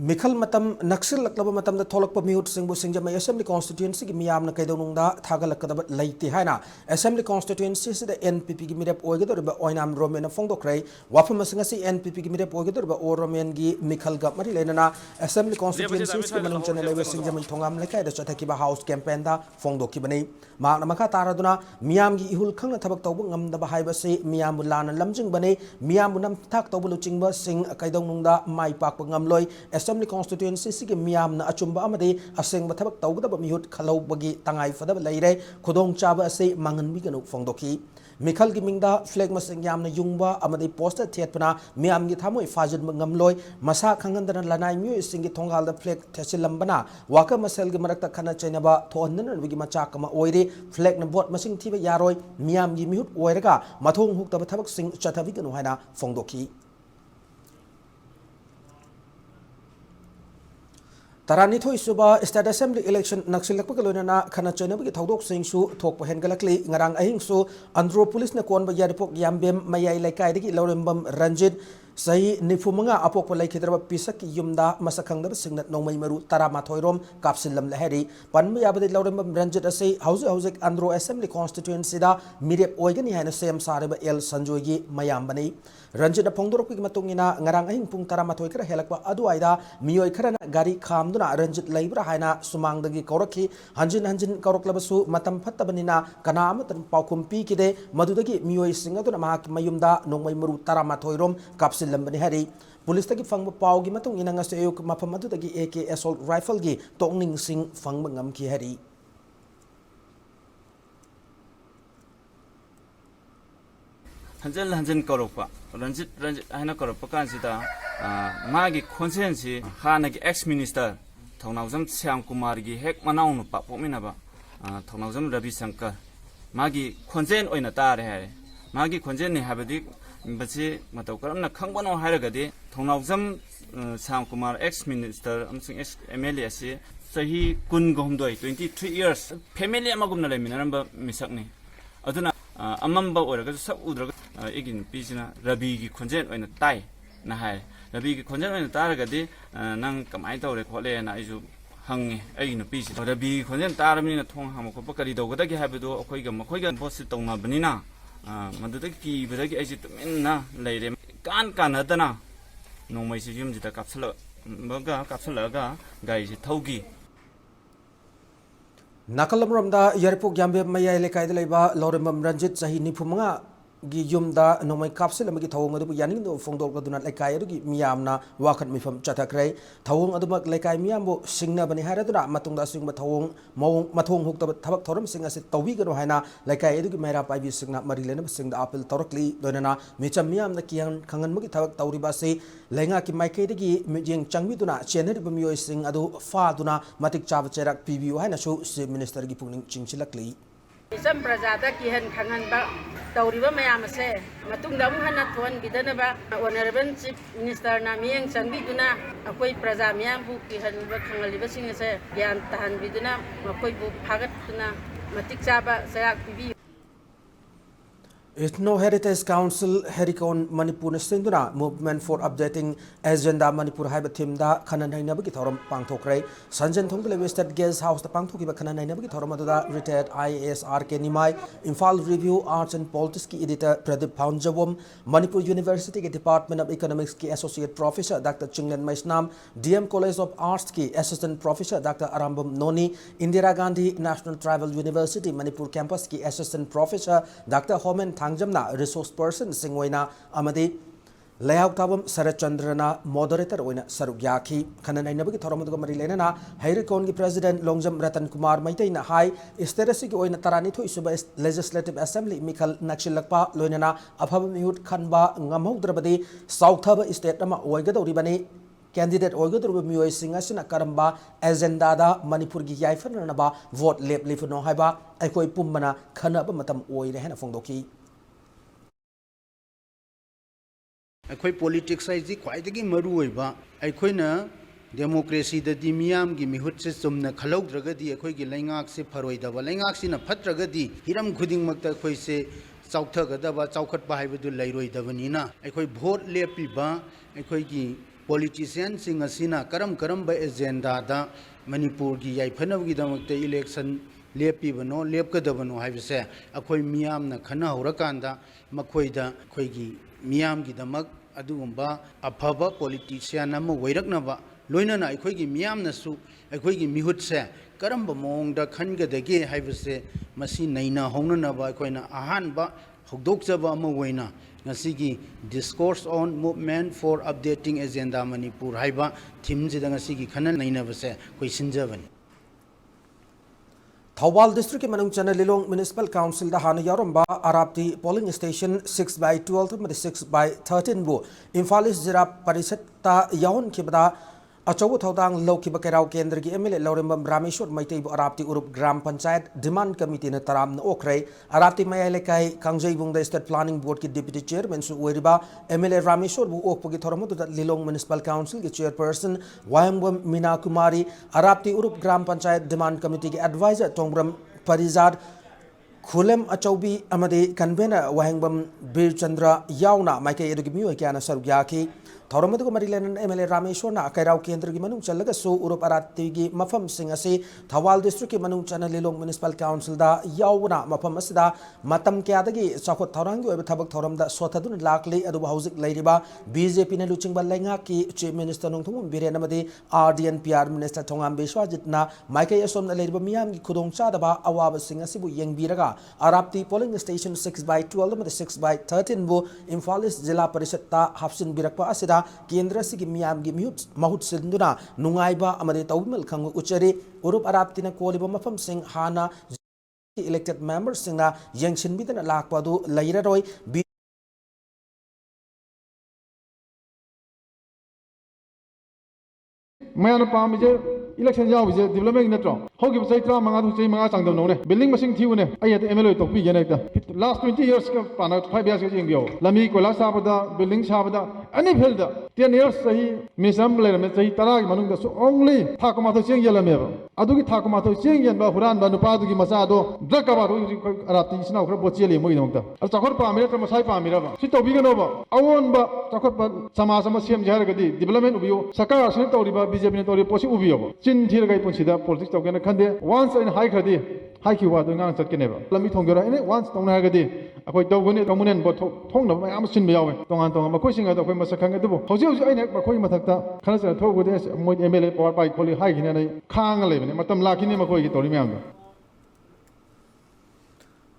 Speaker 1: Mikhal matam naksil laklaba matam da tholak pa mihut singbu singjamai assembly constituency ki miyam na kaidonungda thagalakadaba laiti haina assembly constituency sida NPP ki mirep oigedoriba oinam romen fongdokrai wafam singasi NPP ki mirep oigedoriba o romen gi Mikhal ga mari lenana assembly constituency ki manung chane lewe singjamai thongam lekai da chathakiba house campaign da fongdokibani ma namaka taraduna miyam gi ihul khangna thabak tawbu ngamdaba haibase miyam lana lamjing bane miyam nam thak tawbu luchingba sing kaidonungda mai pakpa ngamloi Assembly constituency sigi miyam na achumba amade aseng bathabak tawgdaba mihut khalau bagi tangai fadaba leire khodong chaba ase mangan mi ganu fongdoki Mikhal gi mingda flag masing yam na yungba amade poster thiatpana miyam gi thamoi fajin ngamloi masa khangandana lanai mi singi thongal da flag thachilambana waka masel gi marakta khana chainaba thonnan wigi macha kama oire flag na vote masing thiba yaroi miyam gi mihut oiraga mathong huktaba thabak sing chathabi ganu haina fongdoki Taranithoi suba state assembly election naksilakpa kalonana khana chainabagi thodok singsu thokpa hengalakli ngarang ahing su andro police na konba yaripok yambem mayai laikai dagi lorembam Ranjit sahi nifumanga apokpa laikhidraba pisak yumda masakhangdaba singna nongmai maru taramatoirom kapsilam laheri panma yabadi lorembam Ranjit ase hauzik andro assembly constituency da mirep oigani haina sem sareba el sanjoy gi mayambani Ranjit da phongdorok ki matungina ngarang ahing pung taramatoi kra helakpa aduaida miyoi kharana gari khamduna Ranjit laibra haina sumangdagi kauraki hanjin kauroklabasu matam fattabanina kana amatan paukum pi kide madudagi miyoi singaduna mahak mayumda nongmai maru taramatoirom kapsilambani hari Police tagi fangba pau gi matung ina ngase ayuk mapam madudagi AK assault rifle gi tongning sing fangba ngamki hari
Speaker 13: hanjin kauropa Ranjit haina kauropa kansida magi conscience hanagi ex minister Thongnawjam Syam Kumar gi hek manau nu pa pominaba Thongnawjam Ravi Shankar magi khonjen oina tare hai magi khonjen ni habadi bachi matau karamna khangbano hairagadi Thongnawjam Syam Kumar ex minister amsing ex MLA ase sahi kun gomdoi 23 years family amagumna leminaramba misakni aduna amamba oraga sab udraga egin pisina Ravi gi khonjen oina tai na hai Ravi gi khonjen oina taragadi nang kamai tawre khole na isu hangi ai no pisi Ravi khonjen taramina thong ham ko pakari dogada gi habdo akoi ga boss tongna banina madada ki badagi ai tuminna leire kan adana nongmai si yum jita kapsala ga gai si thogi
Speaker 1: Nakalamramda yaripok yambe mayai lekai leba lorembam Ranjit sahi nifumanga gi yumda nomai kapsilamagi thawong adu yaning do fongdok gaduna lekai adu gi miyamna wakat mifam chathakrai thawong adu mak lekai miyambo singna bani haraduna matungda singba thawong mawong mathong hukta thabak thoram singa se tawi gano haina lekai adu gi mera pai bi singna marilena singda apel torakli donana micham miyamna kiyan khangan magi thabak tawriba se lenga ki maikei dagi jeng changbi duna chener bamioi sing adu fa duna matik chaba cherak pbu haina su minister gi pungning chingchilakli
Speaker 14: Isam Prajata Kihan Kanganba Tauriba Mayamase, Matungam Hana Tuan Gidanaba, Honorable Chief Minister Namiang Sangiduna, Akoi Prajamiam, who Kihan Kangalibasing, Yan Tahan Viduna, Makoi Pagatuna, Matik Chaba, Sayak PB.
Speaker 1: Ethno Heritage Council Herikon Manipur Sinduna Movement for Updating Agenda Manipur Haiba Timda Kanan Hainabaki Thorum Pangtokray Sanjan Tongale Western Guest House the Pangtoki Kanan Hainabaki Thoramada retired IAS RK Nimai Infal Review Arts and Politics ki editor Pradip Pounjawam Manipur University ki Department of Economics ki Associate Professor Dr. Chinglen Maisnam DM College of Arts ki Assistant Professor Dr. Arambam Noni Indira Gandhi National Tribal University Manipur Campus ki Assistant Professor Dr. Homen Tangjamna resource person singwaina amadi layout tabam Sarachandrana moderator oina sarugyaki khanan ainabagi thoramadu mari lenana hairikon gi president longjam Ratan Kumar maitaina hai isterasi gi oina tarani thoi suba legislative assembly Mikhal nakshilakpa loinana afhab mihut khanba ngamhaudrabadi southaba state ama oigadoribani candidate oigadorba mioi singasina karamba agenda da Manipur gi yaifanaba vote lep lifuno haiba aikoi pumbana khanaba matam oire hena fongdoki
Speaker 15: अखोई politics है ख्वाइदगी मरु होइबा अखोइना democracy ददि मियाम गी मिहुत से चुमना खलौद्रगदि अखोई गी लैंगाक से फरोइदबा लैंगाक सिना फत्रगदि Hiram खुदिंग मक्ता अखोई से चौथगदबा चौखटबा हाइबदु लैरोइदबनिना अखोई भोट लेपिबा अखोई गी politician sing karam agenda da Manipur gi yaifanagidamakta election lepibano lepkadabano haibase akhoi miyamna khana horakanda makhoida khoigi miyam gi damak adugumba afaba politician ama wairaknaba loinana akhoi miyamna su akhoi mihutse karamba mongda khangadage haibase masi naina hongnaba akhoi ahanba hogdokjaba ama waina ngasigi discourse on movement for updating agenda Manipur haiba theme jida ngasigi khana naina base koi sinjabani
Speaker 1: Thawal district manung chana Lilong municipal council da hana yaramba arapti polling station 6/12 made 6/13 bu Imfalis jira parisat ta yahon kibada Achawu Thaudang Lokiba Kerau Kendra gi MLA Laurembam Rameshwar Maitai Arapti Urup Gram Panchayat Demand Committee na Taram na Okray Arapti Mayalekai Kangjay Bungda State Planning Board ki Deputy Chairman su Weriba MLA Rameshwar bu Okpagi Thoromoto da Lilong Municipal Council ki Chairperson Wayambam Mina Kumari Arapti Urup Gram Panchayat Demand Committee ki Advisor Tongbram Parizad Khulem Achaubi Amade Convener Wahangbam Bir Chandra Yauna Maikai Edugimiu Kiana Sarugyaki Thoromoto Marilan MLA Rameshwar na Kairau Kendra gi Manung Chalaga so Urup Arati gi Mafam Singasi Thawal District ki Manung Chana Lilong Municipal Council da Yauna Mafam Asida Matam Kyadagi Sakot Thorangi Ebe Thabak Thoram da Sotadun Lakli Adu Housing Lairiba BJP na Luching Balenga ki Chief Minister Nongthum Biren Amadi RDN PR Minister Thongam Beshwajit na Maikai Asom na Lairiba Miyam gi Khudong Chadaba Awaba Singasi bu Yengbiraga Arapti polling station 6/12 made 6/13 bu Imfalis Jila Parishad ta Hapsin Birakpa Asida Kendra Sigi Miyam gi Mahut Sinduna Nungaiba Amade Tawmil Kangu Uchari Urup Araptina Koliba Mafam Singh Hana elected members Singna Yangshin Bidan Lakpadu Lairaroy
Speaker 16: Mayana Pamije election yaw development netro hogi sai tra manga du sai manga sangdam no ne building machine thiu ne ai at MLA to pi gena last 20 years ka pana 5 years jing bio lami ko la sabada building sabada ani felda 10 years sahi misam le me sahi tara gi manung da so only thakama to cheng yela me adu gi thakama to cheng yen ba huran ba nu pa du gi masa do drak ka ba ru arati sina khra bo cheli mo idong ta al chakhor pa mi ra masai pa mi ra ba si to bi geno ba awon ba chakhor pa sama sama sem jar ga di development ubio sakar asin to ri ba BJP ne to ri posi ubio ba chin thir gai punchida politics to gena khande once in high khadi high ki wa do ngang chat kene ba lami thong gera ene once tong na ga di akoi to gone communent bo thong na ma am sin ba yawe tong an ma ko singa do akoi ma sakhang ga du hoji hoji ai ne ma khoi ma thak ta khana sa tho go de mo MLA power pai kholi high ki ne nei khang le ne matam la ki ne ma khoi ki to ri myam da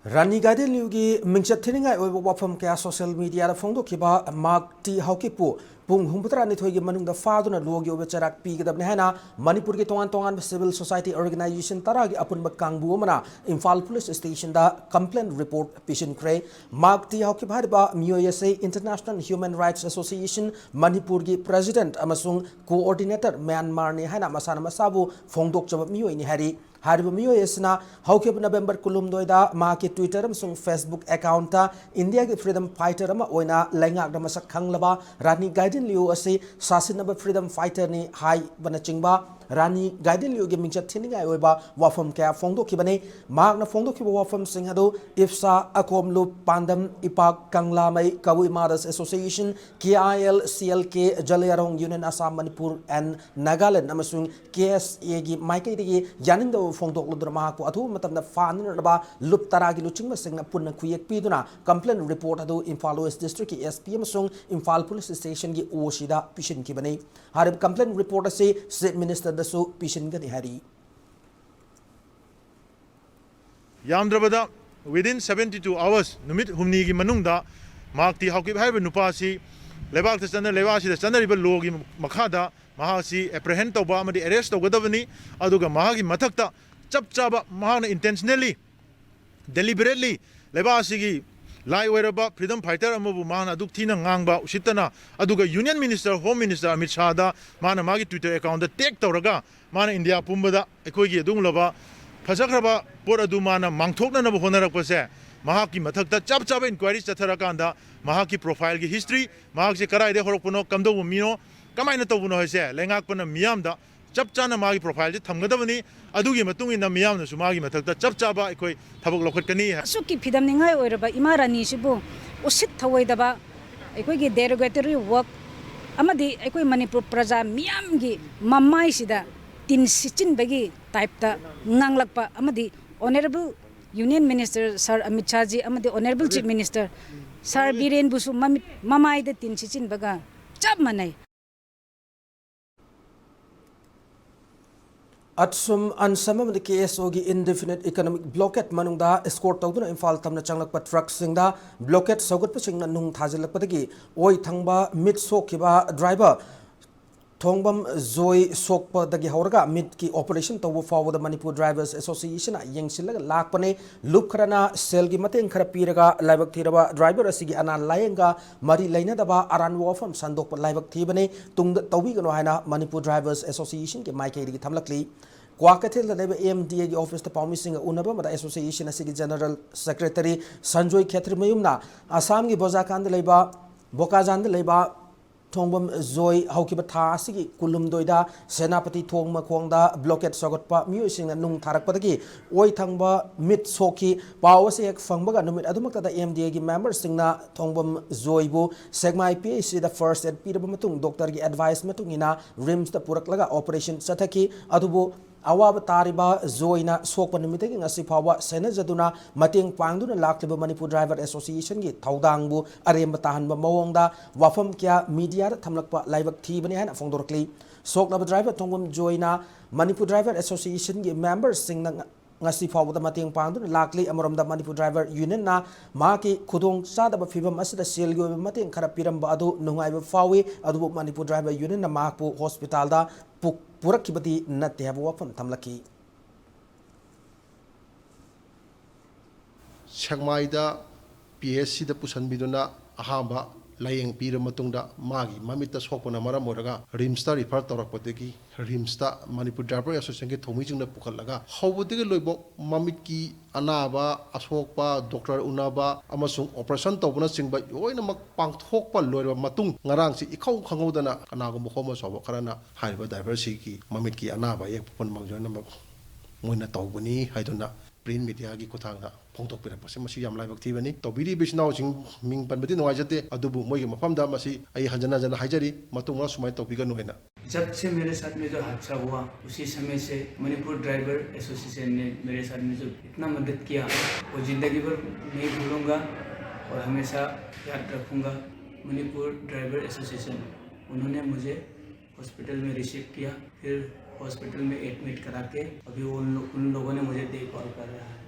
Speaker 1: Rani Gadil Yugi Minchat Tininga Wapam Kaya social media da Fondo Kiba Mark T Haukipu Pung Humputra Nitogi Manung the Father and Logi over Charak P. Hana Manipur Tongan Civil Society Organization Taragi Apun Bakang Buomana Imphal Police Station da complaint report Pishin Cray Mark T Haukipadiba MUSA International Human Rights Association Manipurgi President Amasung Coordinator Myanmar ni Hana Masana Masabu Fongdok Jab Mio in Hari Haribu Miyosna Haukip November Kulum Doida Maki Twitter Sung Facebook account India Freedom Fighter Oina Lenga Damasak Kanglaba Rani Gaiden Liu Asi Sasinaba Freedom Fighter ni Hai Banachingba Rani Gaiden Liu Giming Tininga Oba Wafam Kaya Fondo Kibane Magna Fondo Kiba Wafam Singado Ifsa Akom Lu Pandam Ipak Kangla Mai Kawi Mothers Association KIL CLK Jalayarong Union Assam Manipur and Nagaland Amasung KSA Gi Maiki Yaninda Fongdok Ludrama ko atu matam na fan ba lup taragi luching masing na punna kuyak piduna complaint report adu Imphal West District SPM sung Imphal Police Station gi Oshida Pishin ki bani harib complaint report se State Minister dasu Pishin ga hari
Speaker 17: Yamdrabada within 72 hours numit humni gi manungda makti hawkib haiba nupasi lebak ta chana lewasi da chana riba logi makhada mahasi apprehend toba amadi arrest togadabani aduga mahagi mathakta chap chaba mahana intentionally deliberately lebasi gi lai weraba freedom fighter amabu mahana aduk thina ngangba usitana aduga union minister home minister Amit Shah da mahana magi Twitter account da tag toraga mahana India pumbada ekoi gi adung laba phajakraba por adu mahana mangthokna na honarakpa se mahaki mathakta chap chaba inquiry chatharakanda mahaki profile gi history mahak se karai de horokpuno kamdo mino kamaina tobuno hese lengak pana miyamda chap chana magi profile thamgadabani adugi matung ina miyamna su magi mathakta chap chaba ekoi thabak lokhatkani ha
Speaker 18: suki phidam ningai oiraba imarani sibu usit thawaidaba ekoi gi derogatory work amadi aikoi Manipur praja miyam gi mamai sida tin sichin bagi type ta nganglakpa amadi honorable Union Minister Sir Amit Shah ji amadi honorable Chief Minister Sir Biren Busu mamai da tin sichin baga chap manai
Speaker 1: Atsum ansama the KSO gi indefinite economic blockade manungda escort tawduna Imphal tamna changlakpa truck singda blockade sogot pasingna nung thajilakpadagi oi thangba mid sokiba driver Thongbam Zoe Sokpa dagi hauraga mid ki operation tawu forward the Manipur Drivers Association yengsilaga lakpane loop kharana sel gi mateng khara piraga laibak thiraba driver asigi ana layenga mari laina daba aran wafam sandok laibak thibane tung tawi gano haina Manipur Drivers Association ki maike gi thamlakli Kwakathil the Labor AMDA gi office the promising unaba mada association asigi general secretary Sanjoy Khetrimayumna Assam gi Bozakan the leba Bokazan the leba Thongbam Zoy Haukiba Tasigi Kulum Doida Senapati Thongma Kwangda blockade Sogotpa Musing and Nung Tarakpataki Oi Thangba Mid Soki Pawasek Fangbaga Numit Adumaka the MDA members Singna Thongbam Zoibu Segma IPAC the first at Peter Matung Doctor advice Matungina Rims the Puraklaga Operation Sataki Adubu Awab Tariba Zoina Sokpa Numitaki Asipawa Senazaduna Mating Pangduna Lakliba Manipur Driver Association gi Taudangbu Arembatahanba Mawongda Wafam Kya Media Tamlakpa Laibak Tibani and Fongdorkli Soknaba Driver Tongum Joina Manipur Driver Association gi members sing ngasi fawu da mating pangduna lakli amarom da Manipur Driver Union na maki khudong sadaba fibam asida selgi mating khara piramba adu nungaiba fawi adu Manipur Driver Union na makpu hospital da purakibati natte habu wafam tamlaki
Speaker 19: Sagmaida PSC da pusanbiduna ahamba layeng pira matungda magi mamita sokpana maram oraga rimsta refer torakpategi rimsta Manipur Driver Association ke thomijingna pukallaga hawbudege loibok mamit ki anaba asokpa doctor unaba amasung operation tawbana singba yoina mak pangthokpa loiba matung ngarang si ikhau khangodana kanago mokhoma sobo karana haiba driver si ki mamit ki anaba yek pon mangjona moina tawbani haiduna print media gi kuthangda phongtok pirapase masi yam laibak thibani tobiri bisnaw sing ming panbati noajate adubu moigi mafamda masi ai hanjana jana haijari matungwa sumai topiga noina
Speaker 20: जब से मेरे साथ में जो हादसा हुआ उसी समय से मणिपुर ड्राइवर एसोसिएशन ने मेरे साथ में जो इतना मदद किया वो ज़िंदगी भर नहीं भूलूंगा और हमेशा याद रखूंगा मणिपुर ड्राइवर एसोसिएशन उन्होंने मुझे हॉस्पिटल में रिसीव किया फिर हॉस्पिटल में एडमिट करा के अभी उन लोगों ने मुझे देखभाल कर रहा है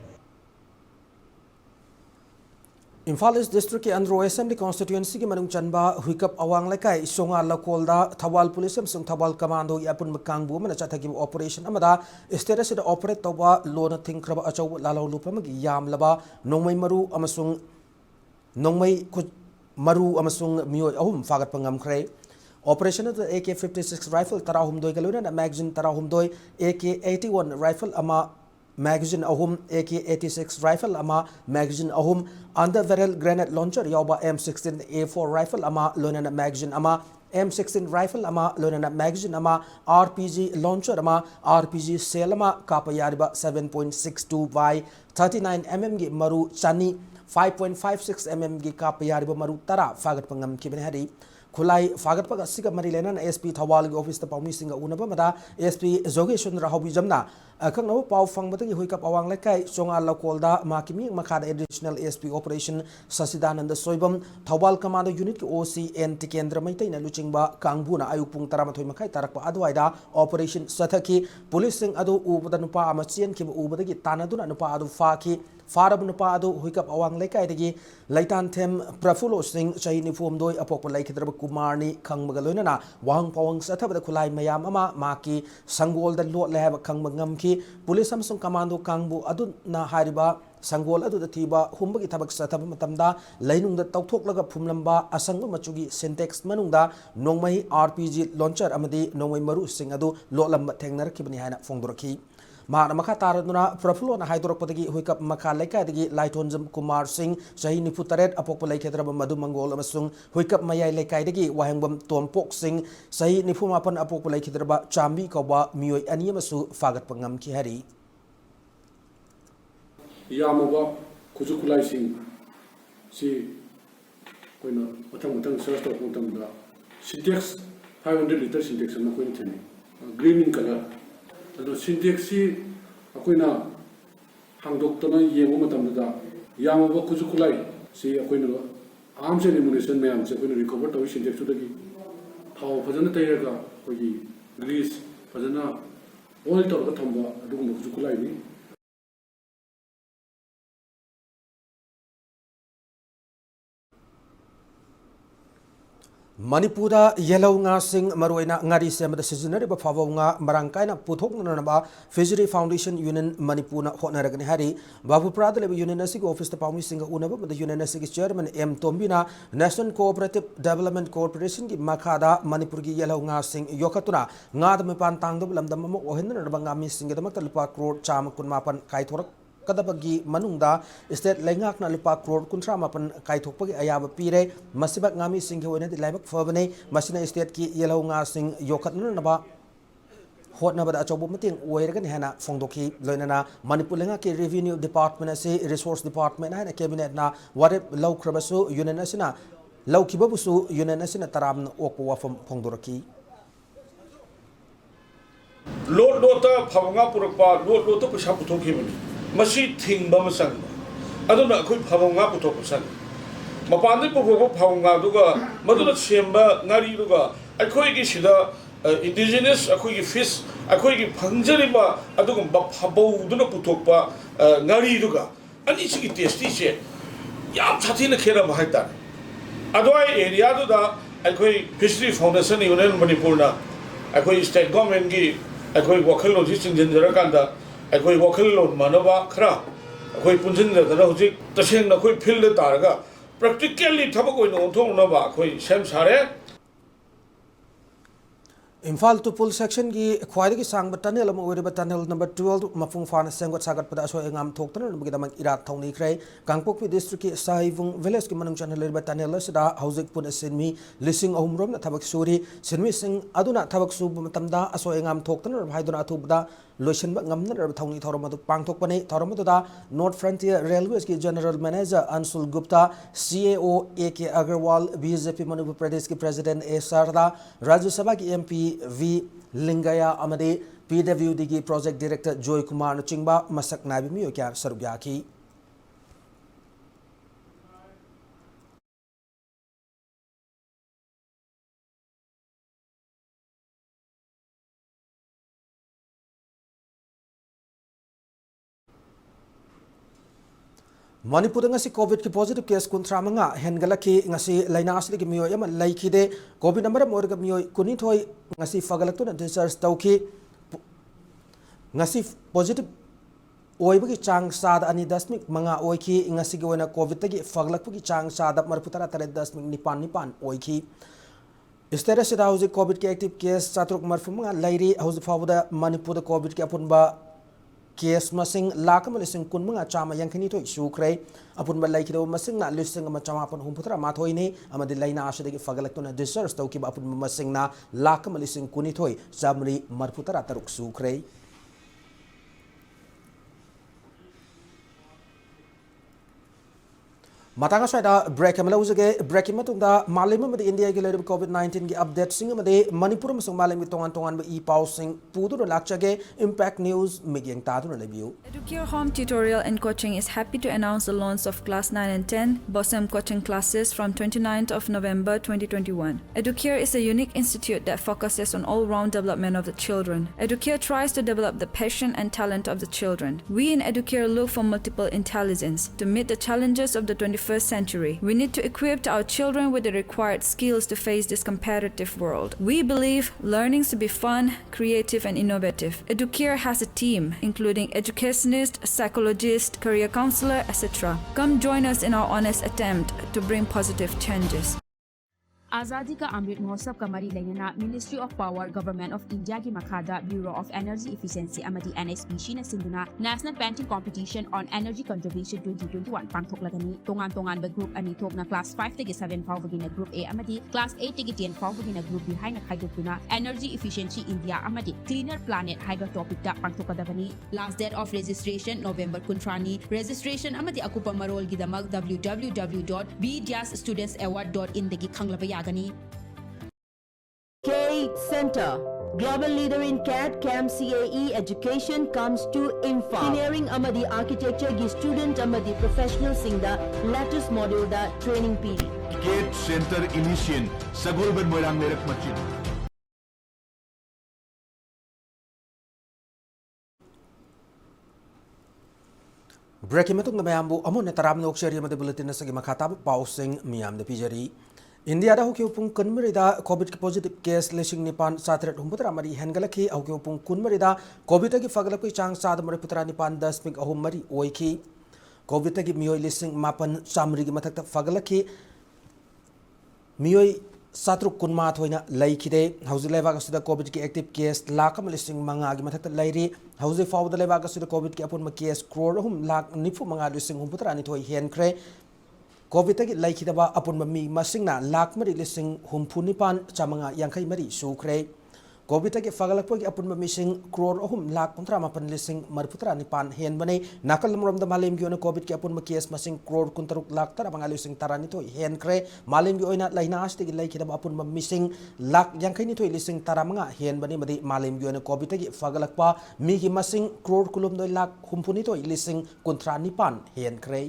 Speaker 1: Imphal East District के Andro Assembly constituency के मनुंग चनबा हुइकप अवांग लेकाय सोंगा लकोलदा थवाल पुलिस एमसंग थवाल कमांडो यापुन मकांगबु मन चथगी ऑपरेशन अमदा स्टेटस से ऑपरेट तोबा लोन थिंखरबा अचौ लालो लुपमगी यामलबा नोंमै मरु अमसंग नोंमै मरु अमसंग मियोय अहुम फागत पंगमखरे Operation of the AK-56 rifle tarahumdoi galuna magazine tarahumdoi AK-81 rifle ama magazine ahum AK-86 rifle ama magazine ahum under barrel grenade launcher yauba M16A4 rifle ama lona magazine ama M16 rifle ama lona magazine ama RPG launcher ama RPG cell ama kapayariba 7.62 by 39 mm gi maru chani 5.56 mm gi kapayariba maru tara fagat pangam kibene hari Kulai fagat paga siga marilena SP Thawal gi office ta pawmi singa unaba mada SP Jogeshun Rahobi jamna akang no paw fang batagi huikap awang lekai songa lakolda makimi makada additional SP operation Sasidananda Soibam Thawal Commando Unit ki OCN Tikendra Maitai na luchingba kangbuna ayupung taramathoy makai tarakpa adwaida operation sathaki police sing adu ubada nupa amachien ki ubadagi tanaduna nupa adu faki Farab nupa adu huikap awang lekai dagi laitan them Prafulo Singh chahi nifum doi apok laikidraba Kumarni khang magaloina na wang pawang sathabada khulai mayam ama maki sangol da lot lehaba khang magam ki police samsung commando kangbu adu na hariba sangol adu da thiba humbagi thabak sathaba matamda lainung da tawthoklaga phumlamba asangba machugi syntax manungda nongmai RPG launcher amadi nongmai maru sing adu lotlamba thengnarakibani haina fongdorakhi Mahana Maka Taraduna Prafulo na Hydropatagi Huikap Maka Leka digi Laitonjam Kumar Singh Shahi Niputaret Apopulai Kedraba Madu Mangol Amasung Huikap Mayai Lekai digi Wahangbam Tompok Singh Shahi Nipumapan Apopulai Kedraba Chambi Kawa Miyoi Aniyamasu Fagat Pangam Kihari
Speaker 21: Yamaba Kuzukulai Singh Si Koina Matang Search of Mutamda Sintex 500 litre Sintex अमा कोइन थेने green in colour अदो सिंटेक्स सी अकोइना हांगदोक्तना येंगो मतमदा यामबो कुजुकुलाई सी अकोइना आर्म से एमुनेशन मैम से अकोइना रिकवर तव सिंटेक्स उदगी थाव फजना तैरगा कोई ग्रीस फजना ऑयल तौर का थम्बा अदुगुम कुजुकुलाई नि
Speaker 1: Manipura yellow nga sing maroina ngari semada seasonary ba fawo nga marangkaina puthokna na ba Fishery Foundation Union Manipur na honaragani hari babu pradale union asig office ta pawmi singa unaba ba union asig chairman M Tombina National Cooperative Development Corporation ki makhada Manipur gi yellow nga sing yokatuna nga da mepan tangdo lamdam mo ohenna na ba ngami singa da makta lupa crore cham kun mapan kai thorak kadabagi manungda state lengak na lupa crore kuntra mapan kai thokpagi ayaba pire masibak ngami singhe wena di laibak fabane masina state ki yellow nga sing yokat na ba hot na ba achobo mating oiragan hana fongdoki loinana Manipur lenga ki revenue department ase resource department hana cabinet na warep law krabasu union asina law kibabusu union asina taram okpo wafam fongdoraki
Speaker 6: lot lota phawanga purakpa lot lota pesa puthokhi mani masi thingba masang aduna khoi phawanga puthok pasang mapandi puphok phawanga duga maduna semba ngari duga akhoi gi sida indigenous akhoi gi fish akhoi gi phangjariba aduga baphabau duna puthokpa ngari duga ani sigi tasty che yam chathina khera bahai ta adwai area duda akhoi Fishery Foundation Union Manipur na akhoi state government gi akhoi wakhal lo ji chingjin jara kanda akhoi wakhal lo manaba khra akhoi punjin da na hojik taseng na akhoi field ta raga practically thabak oin onthong na ba akhoi sem sare
Speaker 1: Imphal to pull section gi khwaide gi sang tunnel am ore tunnel number 12 mafung fana sengot sagat pada so engam thoktan no gi damang irat thongni krai Kangpokpi district ki Saivung village ki manung channel le tunnel sida housing pun senmi lising ahumrom na thabak suri senmi sing aduna thabak su matamda aso engam thoktan no haiduna athubda lotion ba ngamna ra thongni thorom adu pangthokpani thorom adu da North Frontier Railways ki general manager Ansul Gupta CAO AK Agarwal BJP Manipur Pradesh ki president A Sarda Rajya Sabha ki MP V Lingaya amade PWD ki project director Joy Kumar Chingba masak nabi mi kya sarugya ki Manipur ngasi COVID ki positive case kuntra manga hengalaki ngasi laina asli ki miyo yama laiki de COVID number morga miyo kunithoi ngasi fagalatu na discharge tauki ngasi positive oibagi chang sada ani dasmik manga oiki ngasi gi wena COVID tagi faglakpu ki chang sada marputara tare dasmik nipan oiki Istera sida hausi COVID ki active case chatruk marfu manga lairi hausi fawda Manipur da COVID ki apunba case masing lakam lising kun mga chama yang kini to sukrai apun balai kido masing na lising ama chama apun humputra mathoi ne amadi laina asha de fagalak to na deserves to ki apun masing na lakam lising kuni thoi samri marputra taruk sukrai Matanga swada break amala uzage break matungda malim amadi India gi leader COVID-19 gi update sing amadi Manipur masung malim gi tongan ba e pau sing pudu lakchage impact news migyeng tadu na lebiu
Speaker 2: Educare Home Tutorial and Coaching is happy to announce the launch of class 9 and 10 BOSM coaching classes from 29th of November 2021. Educare is a unique institute that focuses on all-round development of the children. Educare tries to develop the passion and talent of the children. We in Educare look for multiple intelligence to meet the challenges of the 21st century. We need to equip our children with the required skills to face this competitive world. We believe learning to be fun, creative, and innovative. Educare has a team, including educationist, psychologist, career counselor, etc. Come join us in our honest attempt to bring positive changes.
Speaker 22: आज़ादी का अमृत महोत्सव का मरी लेना ministry of power government of India की मखादा bureau of energy efficiency अमदी NSPC ने सिंधुना national painting competition on energy conservation 2021 पांगथोकलगनी तोंगान ग्रुप अनि थोकना क्लास 5 तगी 7 फावगिना ग्रुप A अमदी क्लास 8 तगी 10 फावगिना ग्रुप B हाइना खाइदोकुना एनर्जी इफिशिएंसी इंडिया अमदी क्लीनर प्लैनेट हाइगा टॉपिक दा पांगथोकदबनी last date of registration November कुंट्रानी रजिस्ट्रेशन अमदी अकुपा मरोल गिदमक www.b-studentsaward.in दगी खंगलबया
Speaker 3: Center. Global leader in CAD, CAM, CAE education comes to Imphal. Engineering amadi architecture gi student amadi professional singda latest module da training piri.
Speaker 4: CAD Center Initian Sagolban Moirang Lerak Machin.
Speaker 1: Breaking matung na mayambu amon na taram na okshari amade bulletin na sagi makataba pausing miyam na pijari. India da hukyo pung kunmarida COVID ki positive case lishing nipan satret humputara mari hengalaki hukyo pung kunmarida COVID ki fagalaki chang sad mari putra nipan 10 ahum mari oiki COVID ki miyoi lishing mapan samri ki mathakta fagalaki miyoi satruk kunma thoina laikide hauzi leba ka sida COVID ki active case lakam lishing manga ki mathakta lairi hauzi fawda leba ka sida COVID ki apun ma case crore hum lak nifu manga lishing humputara ni thoi hen kre COVID ki laikidaba apun mami masingna lak mari lising humpunipan chamanga yangkai mari sukre COVID ki fagalakpo ki apun mami sing crore ahum lak puntra mapan lising marputra nipan hen bane nakal muram da malim gi ona COVID ki apun makiyas masing crore kuntaruk lak tara banga lising tarani to hen kre malim gi oina laina asti ki laikidaba apun mami sing lak yangkai ni to lising taramanga hen bane madi malim gi ona COVID ki fagalakpa mi gi masing crore kulum do lak humpuni to lising kuntra nipan hen kre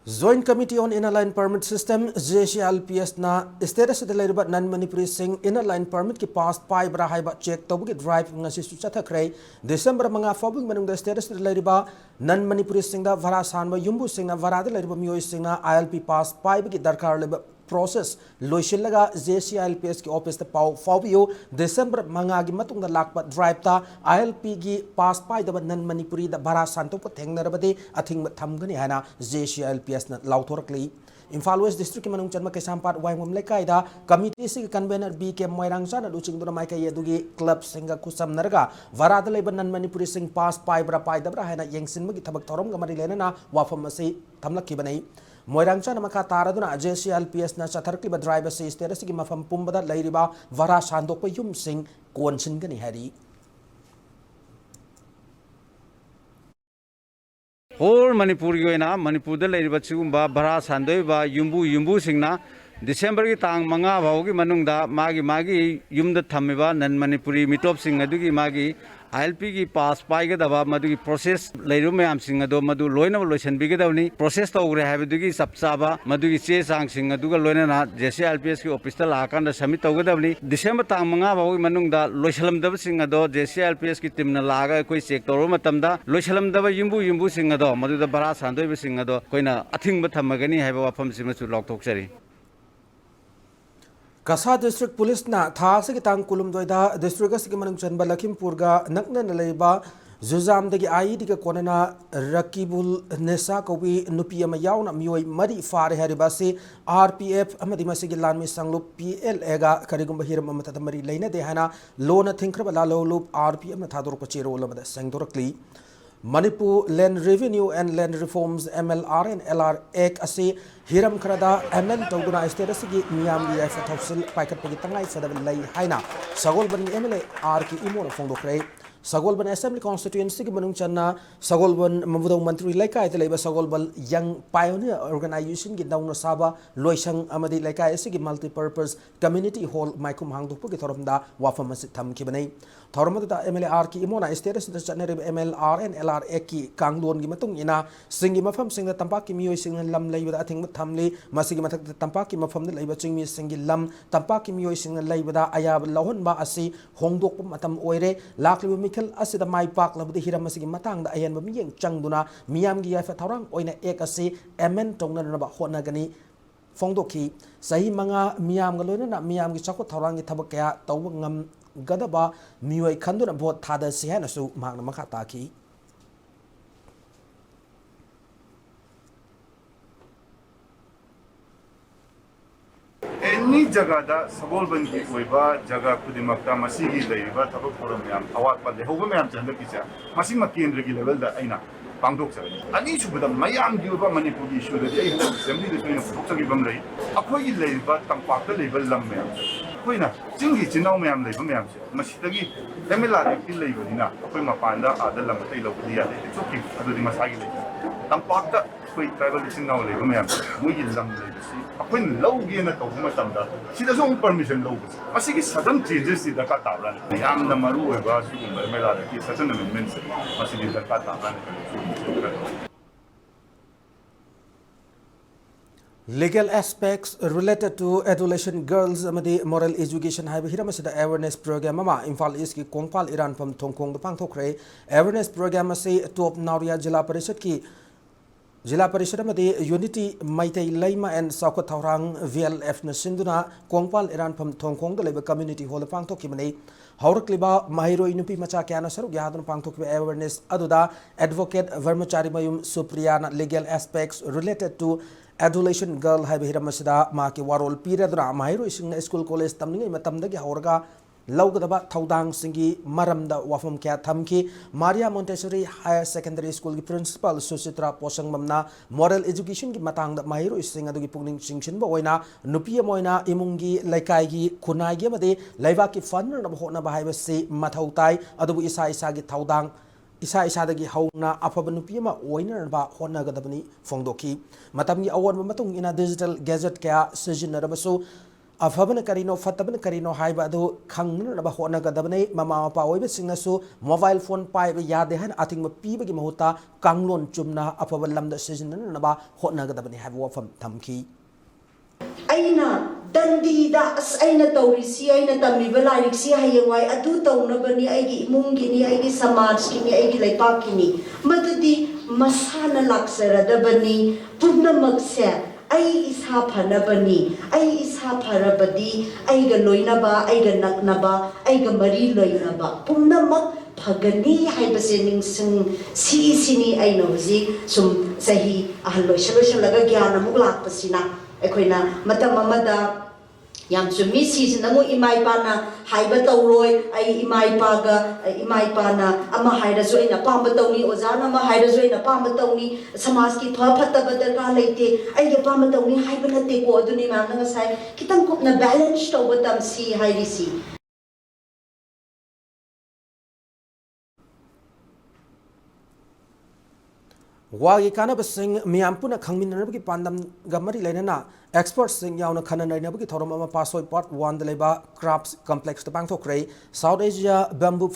Speaker 1: Joint Committee on Inner Line Permit System JCLPS na status de laiba non Manipuri sing inner line permit ki past pai bra haiba check tobugi drive ngasi su chathakre December manga fobing manung de status de laiba non Manipuri sing da vara sanba yumbu sing na vara de laiba miyoi sing na ILP past pai ki darkar laiba process loishillaga JCLPS ki office ta pau fawbiyo December manga gi matung da lakpa drive ta ILP gi pass pai da nan Manipuri da bara santo ko thengnarabade athing thamgani hana JCLPS na lauthorkli Imphal West District ki manung chanma kesampat waingom lekai da committee si convener BK Moirangsa na duching dura mai kai dugi club singa kusam narga vara da leban nan Manipuri sing pass pai bra pai da bra hana yengsin magi thabak thorom ga mari lena na wafam ase thamlaki banai Moirangsa na maka taraduna JCLPS na chatharkli ba driver se status ki mafam pumbada lairiba vara sandok pa yum sing konsin gani hari
Speaker 23: Whole Manipur yoina Manipur da lairiba chigumba vara sandoi ba yumbu singna December ki tang manga baugi manungda magi yumda thamiba nan Manipuri mitop sing adugi magi ILP ki pass pai ga daba madu ki process leiru mayam sing ado madu loina loisan bi ga dawni process to ugre have dugi sapsaba madu ki che sang sing adu ga loina na JCLPS ki office ta la kan da submit to ga dawni December tang manga baugi manung da loisalam dab sing ado JCLPS ki team na laga koi check to ro matam da loisalam daba yumbu sing ado madu da bara sandoi bi sing ado koina athing ba thamagani haiba wafam sima chu lok thok chari Kasa District Police na tha se ki tang kulum doida district as ki manung chanba Lakhimpur ga nakna na leiba Zuzam dagi ID ka konana Rakibul Nesa kobi nupi ama yauna mioi mari fare hariba se RPF amadi masigi lan mi sanglu PLA ga karigum bahiram amata tamari leina de hana lona thinkraba la lo RPF na thador ko chero lamada sangdorakli Manipur Land Revenue and Land Reforms MLR and LR Act ase hiram krada ML tawguna status gi miyam li fa tafsil paikat pagi tangai fadab lai haina sagol ban MLA R ki imo fongdokre Sagolban Assembly Constituency ki manung channa Sagolban Mabudong Mantri Laikai te leiba Sagolban Young Pioneer Organization ki dauna saba loisang amadi Laikai ase ki multi-purpose community hall maikum hangdukpu ki thoramda wafam masit tham ki banai thoramda da MLR ki imona status da channe MLR and LR ki kanglon gi matung ina singi mafam singda tampak ki miyoi sing lam leiba da athing thamli masigi mathak tampak ki mafam da leiba chingmi singi lam tampak ki miyoi sing leiba da ayab lahon ba asi hongdok matam oire lakli mi asida mai pak labudi hiram masigi matang da ayan bami yeng changduna miyam gi yafa tharang oina ek ase amen tongna na ba hona gani fongdoki sahi manga miyam ga loina na miyam gi chakko tharang gi thabak kya taw ngam gadaba mioi khanduna vote thada se hana su magna makha taki
Speaker 24: Any jagada Sagolban ki oiba jaga kudimakta masigi leiba thabak thoram yam awat pa lehoba mayam chandra kicha masing ma kendra gi level da aina pangdok chagani ani chubada mayam gi oba Manipur gi issue da ai assembly da toina phutok chagi bam rei akhoi gi leiba tampak da level lam mayam ꯑꯩꯈꯣꯏꯅ ꯆꯤꯡꯒꯤ ꯆꯤꯟꯅꯥꯎ ꯃꯌꯥꯝ ꯂꯩꯕ ꯃꯌꯥꯝꯁꯦ ꯃꯁꯤꯗꯒꯤ MLR ꯑꯦꯛꯇꯤ ꯂꯩꯕꯅꯤꯅ ꯑꯩꯈꯣꯏ ꯃꯄꯥꯟꯗ ꯑꯥꯗ ꯂꯝ ꯑꯇꯩ ꯂꯧꯕꯗꯤ ꯌꯥꯗꯦ ꯏꯠꯁ ꯑꯣꯀꯦ ꯑꯗꯨꯗꯤ ꯃꯁꯥꯒꯤ ꯂꯩꯕ ꯇꯝꯄꯥꯛꯇ ꯑꯩꯈꯣꯏ ꯇ꯭ꯔꯥꯏꯕꯦꯜ ꯏꯆꯤꯟ ꯏꯅꯥꯎ ꯂꯩꯕ ꯃꯌꯥꯝꯁꯦ ꯃꯣꯏꯒꯤ ꯂꯝ ꯂꯩꯕꯁꯤ ꯑꯩꯈꯣꯏꯅ ꯂꯧꯒꯦꯅ ꯇꯧꯕ ꯃꯇꯝꯗ ꯁꯤꯗꯁꯨ ꯑꯃꯨꯛ ꯄꯔꯃꯤꯁꯟ ꯂꯧꯕꯁꯦ ꯃꯁꯤꯒꯤ ꯁꯗꯟ ꯆꯦꯟꯖꯦꯁꯁꯤ ꯗꯔꯀꯥꯔ ꯇꯥꯕ꯭ꯔꯥꯅ ꯌꯥꯝꯅ ꯃꯔꯨ ꯑꯣꯏꯕ ꯁꯤꯒꯨꯝꯕ MLRꯒꯤ ꯁꯗꯟ ꯑꯦꯃꯦꯟꯃꯦꯟꯠꯁꯦ ꯃꯁꯤꯗꯤ ꯗꯔꯀꯥꯔ ꯇꯥꯕ꯭ꯔꯥꯅ ꯈꯜꯂꯤ.
Speaker 1: Legal aspects related to adolescent girls amadi moral education haiba hiram asida awareness program ama Imphal East ki Kongpal Iran pham Thongkhong da pangthokre awareness program ase top Nauria Jila Parishad ki Jila Parishad amadi Unity Maitai Laima and Saukot Thaurang VLF na sinduna Kongpal Iran pham Thongkhong da leba community hall da pangthokki mani Haurakliba Mahiro Inupi Macha Kyana Saruk Yadun pangthokki awareness aduda advocate Vermachari Mayum Supriyana legal aspects related to adolescent girl hai hiram asida ma ki warol piradra mahiro ising school college tamningai matamdagi hauraga lawgadaba thaudang singi maramda wafam kya thamki Maria Montessori Higher Secondary School ki principal Susitra Posangmamna moral education ki matangda mahiro ising adugi pungning singchin ba oina nupi amoina imungi laikai gi khunai gi amade laiwa ki fun na hona ba haiba se mathautai adubu isa isa gi thaudang isa isadagi hauna afaba nupi ama oina ba hona gadabani fongdoki matamgi awon matung ina digital gadget kya sijinarabasu afabana karino fatabana karino haiba adu khangna ba hona gadabani mama mapa oibe singnasu mobile phone pai ba yade han atingma pibagi mahuta kanglon chumna afaba lamda sijinna ba hona gadabani haiba wafam thamki
Speaker 5: aina dandida as aina tawrisi aina tamiba lairiksi hayawai adu tawnabani aigi imungini aigi samajkini aigi laipakini madadi masana laksaradabani pumnamakse ai isa phanabani ai isa pharabadi aiga loinaba aiga naknaba aiga mari loinaba pumnamak phagani haibase ningsing sini aina hoji sum sahi ahloi shalosalaga gyana muk lakpasina aikoina matam amada yam chumi sisina mu imai pana haiba tawroi ai imai paga imai pana ama haira zo ina pamba tawni ozana ama haira zo ina pamba tawni samaj ki pha phatta badar ka leite ai ge pamba tawni haiba na te ko aduni ma na sai kitang kupna balance to batam si hairi si
Speaker 1: wagi kanaba sing miampuna khangminarabagi pandam gamari lainana experts sing yauna khananainabagi thorom ama pasoi part 1 deleba crafts complex ta pangthokre South Asia Bamboo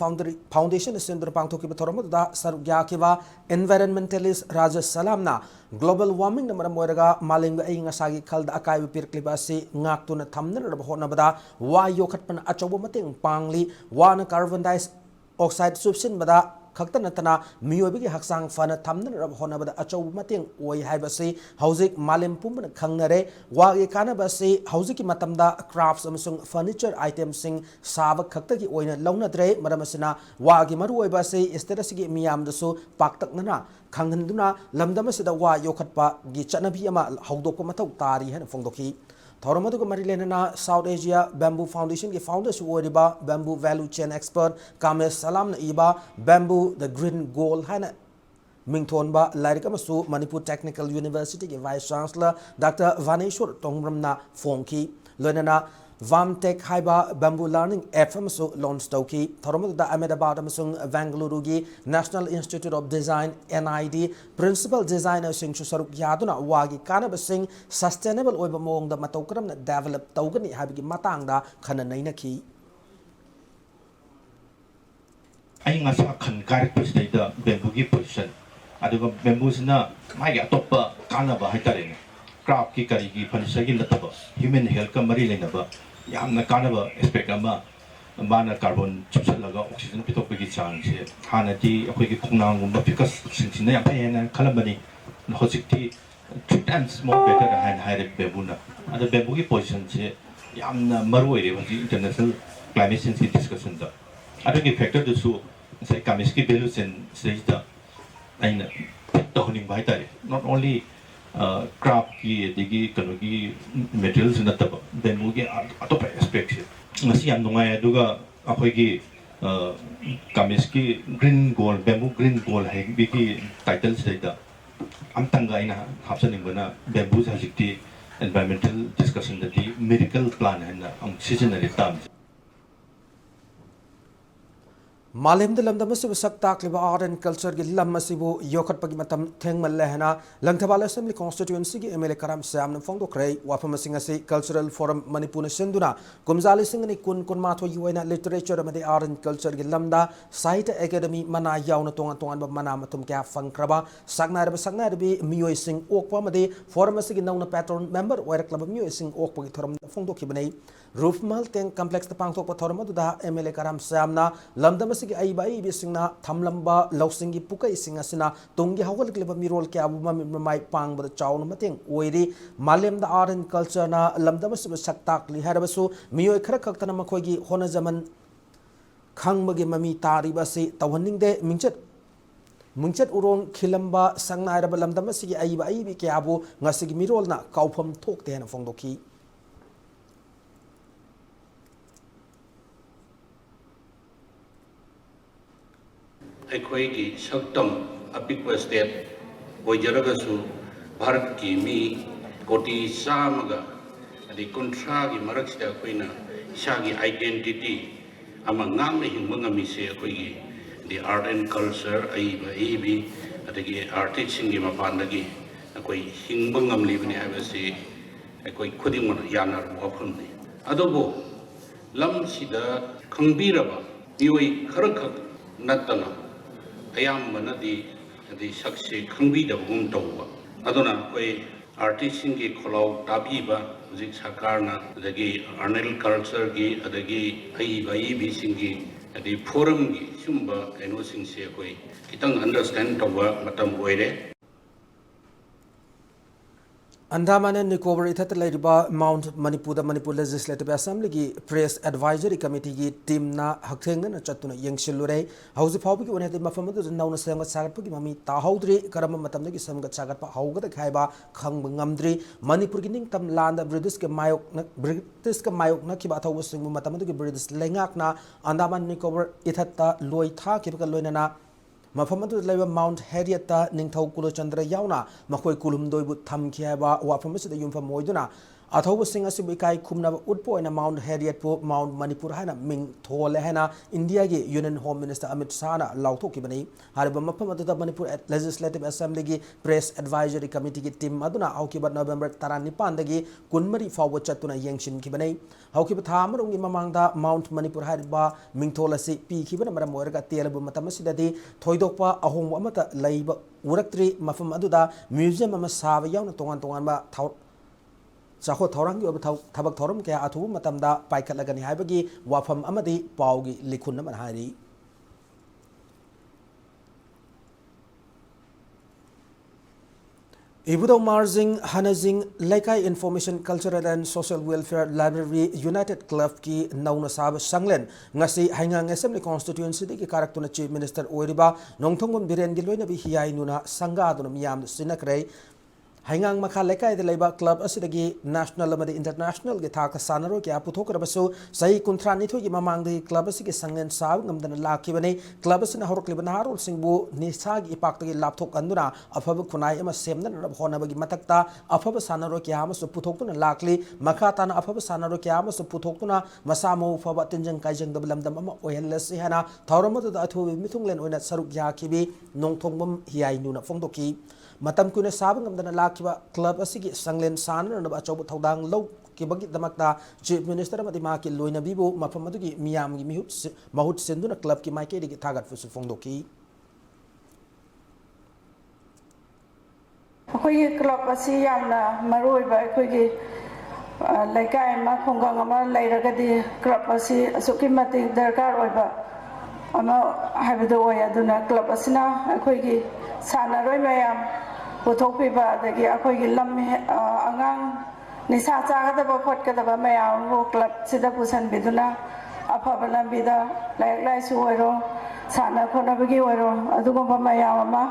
Speaker 1: Foundation sendra pangthoki thorom da sarugya kiwa environmentalist Rajesh Salamna global warming na maram moiraga malinga ai ngasagi khalda akai pirkliba si ngaktuna thamna rab honabada wa yokhatpan achobo mateng pangli wana carbon dioxide subsin bada khakta natana miyoibigi haksang fana thamna rab honabada achau mateng oi haibase hauzik malim pumbana khangnare wagi kanaba se hauziki matamda crafts amasung furniture items sing saba khakta gi oina launadre maramasina wagi maru oiba se statusigi miyam dasu paktaknana khanghanduna lamdamasida wa yokhatpa gi chanabi ama haudokpa mathau tari hana fongdoki Thoramadu Marilenana South Asia Bamboo Foundation ki founders woriba bamboo value chain expert Kamesh Salam na iba bamboo the green goal hana mingthonba lairika masu Manipur Technical University ki vice chancellor Dr. Vaneshwar Tongramna Fongki loinana Vamtech haiba bamboo learning app amasu launch tauki Thoramadu da Ahmedabad amasung Bangalore gi National Institute of Design NID principal designer sing saruk yaduna wagi kanaba sing sustainable oiba mongda matau karamna develop taugani habigi matangda khananaina ki
Speaker 7: ai ngasa khan karik pusida bamboo gi position aduga bamboo sina mai atoppa kanaba haitare craft ki kari gi furniture gi lataba human health ka mari lenaba yamna kanaba aspect ama mana carbon chipsalaga oxygen pitokpagi chance hanati akoi gi khunang ficus sinsina ya payana khalabani hojikti 3 times more better than higher bamboo ada bamboo gi position che yamna maru ere wasi international climate change discussion da ada gi factor du su sai kamiski value sen seita aina to honing bai tare not only craft ki digi kanogi materials na taba bamboo gi atop aspect ngasi yam nungai aduga akoi gi kamiski green gold bamboo green gold hai bigi title seita amtanga ina hapsaning bana bamboo hajikti environmental discussion dati miracle plan hai na ang seasonary term
Speaker 1: मालेम लमदम सक ताकलिब art and culture की lump योखटपगी मतम थेंगमल्ले हेना लंगथबाल assembly constituency की MLA कराम Shyam फोंदोखरे वाफम cultural forum Manipur सिंधुना कुमजाली सिंगनी कुन कुनमाथो युएना literature अमदे art and culture की lambda साहित्य academy मना याउना तोंगा तोंगा मना मतम क्या फंक्रबा सकनारबी मियोय सिंग ओकपा अमदे फोरम की नौना पैटर्न मेंबर ओइरक्लब मियोय सिंग ओकपगी theorem फोंदोखिबनै रूफमल tang complex पांगथोकपा theorem अदुदा MLA कराम श्यामना लमदम की आई सिंगना थमलंबा लौसिंगी पुकई सिंग असना तुंगी हौगलक्लिबा मिरोल क्या ममाई पांगबद चाउन मतेंग ओइरी मालेमदा आर्ट एंड कल्चर ना लमदम सक्ताकली हरबसु मियोय खर खक्तना मखोगी होनजमन खंगबगे ममी तारिबसे तवहनिंगदे मिंचत उरोंग खिलंबा संगनायरब लमदम की आई क्याबु ngasiगी मिरोलना काउफम थोकते हन फोंदोखी
Speaker 8: अखोई सक्तम अपिक स्टेट होजरगसु भारत की मी कोटी चामगा अदि कुंथ्रा की मरक्सिदा अखोइना इसागी आइडेंटिटी अमा ngamna hingba ngamise अखोई दि आर्ट एंड कल्चर अइबी अदगी आर्टिस्ट सिंगी मपानदगी अखोई हिंगबा ngamलिबनि हाबसे अखोई खुदिंगमन यानर वफमनि अदोबो लमसिदा खंगबिरबा मियोय खरखक नत्तना अयामबनदी अदि सक्से खंगबिदबगुम तौबा अदुना कोई आर्टिस्ट की खोलाव ताबीबा जिक सरकारना अदगी आर्ट कल्चर की अदगी अइबी सिंगी अदि फोरम की सुंबा कैनो सिंसे कोई कितंग अंडरस्टैंड तौबा मतम ओइरे
Speaker 1: अंडमान एंड निकोबार इथत लेरिबा माउंट मणिपुर लेजिस्लेटिव असेंबली की प्रेस एडवाइजरी कमिटी की टीम ना हक्थेंगन चतुना यंगसिलुरे हौजि फाउबी की वनेते मफम दु नौना सेंग सागतपगी ममी ताहौद्री करम मतमदगी संग सागतप हौगद खाइबा खंग ngamdri मणिपुर की निंगतम लांद ब्रिटिश के मायोक न किबा थौ सिंग मतमदगी ब्रिटिश लेंगाकना अंडमान निकोबार इथत लोई था किबका लोइनना मफम माउंट हैरियत निथौ कुलचंद्र यावना मखोई कुलुमदोइबु थमखि हाबा वाफम युमफम होइदुना अथौबसिंग असिबु इकाई खुमनब उटपोइना माउंट हैरियत पु माउंट मणिपुर हाना मिंग थोले हाना इंडिया की union home minister Amit Shah ना लाउथोकिबनि हारिबा मफम अदुदा मणिपुर लेजिस्लेटिव असेंबली की प्रेस एडवाइजरी कमिटी की टीम अदुना हौकिबा नवंबर 19 दगी 19 फाव चतुना यंगसिनखिबनि हौकिबा था अमरुंगी ममांगदा माउंट मणिपुर हारिबा मिंगथोल असि पीखिबना मरम ओरगा तेलबु मतम असिददि थोइदोकपा अहोंब अमता लैब उरक्त्री मफम अदुदा म्यूजियम अमा साबा यावना तोंगान तोंगानबा चाखो थौरंगी थबक थौरम क्या अथुब मतमदा पाइखलगनी हाइबगी वाफम अमदी पाउगी लिखुन मन हारी इबुदौ मार्जिंग हनजिंग लेकाई information cultural and social welfare library united club की नौना साब संगलेन ngasi हाइंगांग असेंबली कॉन्स्टिट्यूएंसी की कारक्तुना चीफ मिनिस्टर ओइरिबा नोंथोंगम बिरेन गी लोइनबी हियाइनुना संगादुना मियाम सिनकरे हाइंगांग मखा लेकाई लेबा क्लब असिदगी नेशनल अमदि इंटरनेशनल के थाक सानरो क्या पुथोकरबसु सही 19 की ममांग दे क्लब असि संगन साब ngमदन लाखिबने क्लब असि हरकलिब नहारुल सिंहबु निसागी इपाक्तगी लापथोक अंदुना अफब खुनाई अमा सेमदन होनबगी मतकता अफब सानरो क्या अमसु पुथोकतुना लाखली मखा ताना अफब सानरो क्या अमसु पुथोकतुना मसामो फब तिंजंग काइजंग दबलमदम अमा ओहेलसि हाना थौरमदु अथुबि मिथुंगलेन ओइना सरुक याखिबि नोंथोंबम हियाइनुना फोंदोकी मतम कुने साब ngमदन लाखिबा क्लब असि संगलेन सानरनब अचौब थौदांग लौ किबगी दमकता चीफ मिनिस्टर मदिमा की लोइनबीबु मफम अदुगी मियामगी महूत सिंधुना क्लब की माइकेदी थागत फुसु फोंदोकी
Speaker 9: अखोई क्लब असि यामना मरोइबा अखोई लेकाय मा खोंगांग अमा लैरगदी क्लब असि असुकी मति दरकार ओइबा अमा हाइबदो ओय अदुना क्लब असिना अखोई सानरोय मयाम पुथोकपीबा अदगी अखोई लम आंगांग निसा चागदबा फटकदबा मयाम क्लब सिदा पुसनबिदुना अफब लंबिदा लाइक लाइसु ओइरो साना खोनबगी ओइरो अदुगुंबा मयाम अमा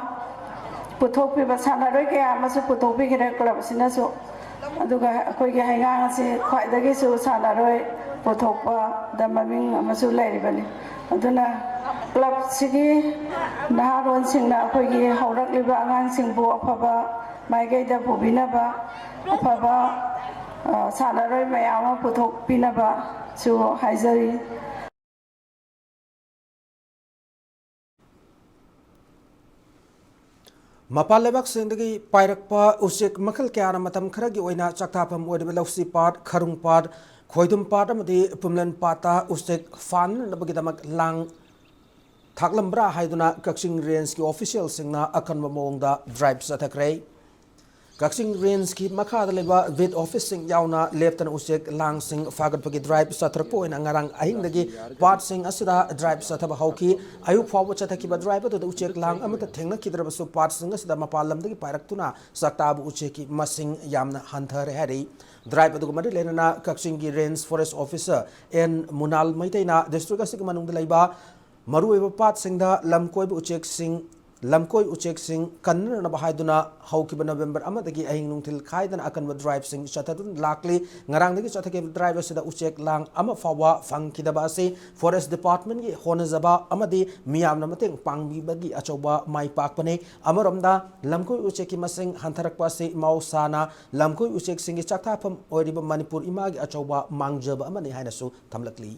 Speaker 9: पुथोकपीबा सानरोय कया अमसु पुथोकपीगिरे क्लब सिनासु अदुगा अखोई हाइंगांग असि ख्वाइदगी सु सानरोय पुथोकपा the ममिंग अमसु लैरिबनि aduna club sigi naharon singna akhoi haurakliba angangsingbu afaba maigaida bubinaba afaba sanaroi mayama puthok pinaba su haizari
Speaker 1: Mapal lebak sindagi pairakpa usik makal kyana matam kharagi oina chaktapam oidiba lausi pat kharung pat khoidum pat amadi pumlan pata usik fan nabagidamak lang thaklambra haiduna Kakching Range ki official singna akanba mongda drive sathakre Kakching Range ki makhada leba vid office sing yauna leptan usik lang sing fagat pagi drive sathrakpo in angarang ahingdagi pat sing asida drive sathaba hauki ayu fawo chathakiba drive to usik lang amata thengna kidrabasu pat sing asida mapalamdagi pairaktuna saktabu ucheki masing yamna hanthare hari drive adu mari lenana Kakching ki Range forest officer en munal maitaina district asik manungda laiba marueba pat singda lamkoi uchek sing kanna na bahaiduna haukiba November amadagi ahing nungtil khaidan akanwa drive sing chatadun lakli ngarang dagi chathake drive asida uchek lang ama fawa fangkidaba ase forest department gi honazaba amadi miyamna mateng pangbi bagi achoba mai pakpane amaromda lamkoi ucheki masing hantarakpa ase mausana lamkoi uchek sing gi chathapam oiriba Manipur imagi achoba mangjaba amani hainasu thamlakli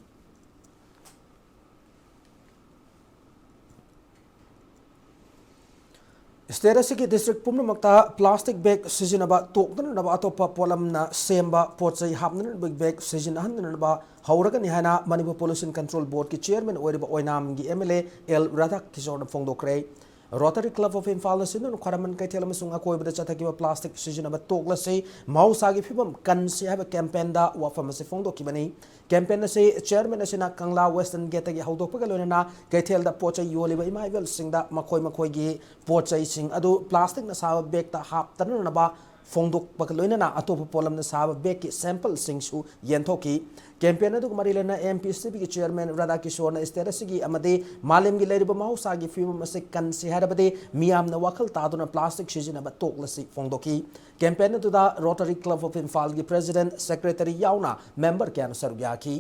Speaker 1: State asiki district pumnamakta plastic bag sizinaba tokdana naba atopa polamna semba potsai hapnana bag sizinahanna naba hauragani hana Manipur Pollution Control Board ki chairman oiriba oinam gi MLA L Radha Kishore phongdokre Rotary Club of Infal Sinu Kharaman Kaitela Masunga Koibada Chatakiba plastic sizinaba toklase mausagi phibam kansi haba campaign da wafamase phongdokibani campaign se chairman asina Kangla Western Gate gi haudokpaga loina Kaithel da pochai yoliba imaivel singda makoi gi pochai sing adu plastic na saba bag ta haptana naba phongdokpaga loina atopa polam na saba bag ki sample singsu yenthoki campaign adu marilena MPCB ki chairman Radha Kishore na sterasigi amade malim gi leriba mausagi film ase kansi harabade miyam na wakal taduna plastic sizinaba toklasi phongdoki campaign adu da Rotary Club of Infal gi president secretary yauna member kyan sarugyaki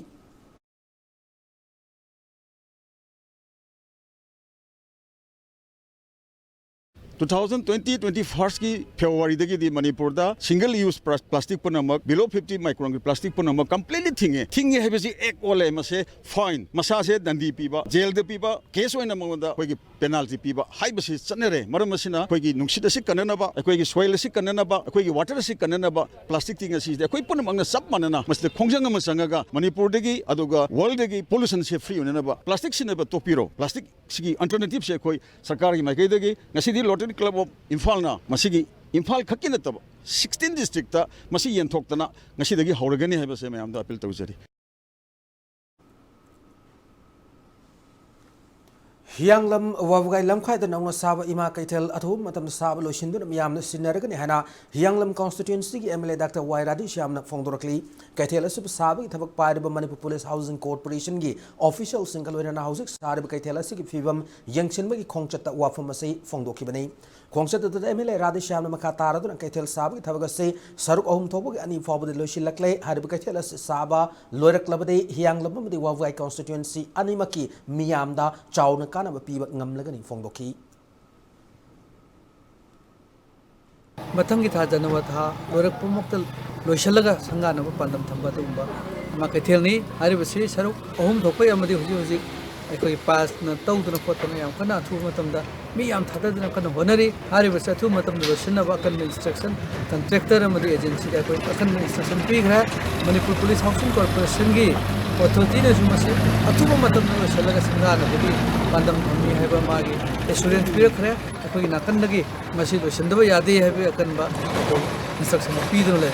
Speaker 10: 2020-21 की February दगी Manipur दा single use plastic पुनमक below 50 micron की plastic पुनमक completely थिंगे है बसी एक ओले मसे fine मसा से दंडी पीबा jail दे पीबा case होइना मंगदा कोई की penalty पीबा हाई बसी चनरे मरम मसिना कोई की नुक्सिद से कननबा कोई की soil से कननबा कोई की water से कननबा plastic थिंग से कोई पुनमक सब मनना मसले खोंजंग मसंगगा Manipur दगी अदुगा world दगी pollution से free होनबा plastic सिनबा तोपिरो plastic सिगी alternative से कोई सरकार की माइकै दगी ngasi Rotary Club of Infal na masigi Infal khaki nataba 16 district ta masi yenthokna ngasi dagi hauragani haiba se mayam da appeal tawjari
Speaker 1: Hianglam wawgai lamkhai da nangna saba ima kaithel athum matam saba loisindun miyamna sinaragani hana Hianglam constituency gi MLA Dr. Wairadi Shyamna phongdorakli kaithel asub saba gi thabak pairiba Manipur Police Housing Corporation gi official single oina housing sarib kaithel asigi phibam yangchinba gi khongchatta wafam asai phongdokibani khongchatta da MLA Radhi Shyamna makha taradun kaithel saba gi thabak asai saruk ahum thobo gi ani fawbadi loishilakle harib kaithel as saba loiraklabade Hianglam madi wawgai constituency animaki miyamda chawna na piba ngamlagani phongdoki
Speaker 11: mathang gi tha janwa tha lorak pumoktal loishalaga sangana pandam thamba tumba ma kaithel ni hari basi saruk ahum thopai amadi huji huji aikoi pass na tawduna photana yam kana thu matamda mi yam thadadna kana honari hari basi thu matamda loishna ba kan instruction contractor amadi agency ga koi akan instruction pi gra Manipur Police Housing Corporation gi authority na jumase athuba matamda loishalaga sangana budi pandam thammi haiba magi assurance pi rakhre akoi nakan lagi masi loishandaba yadi haibe akan ba instruction pi dun le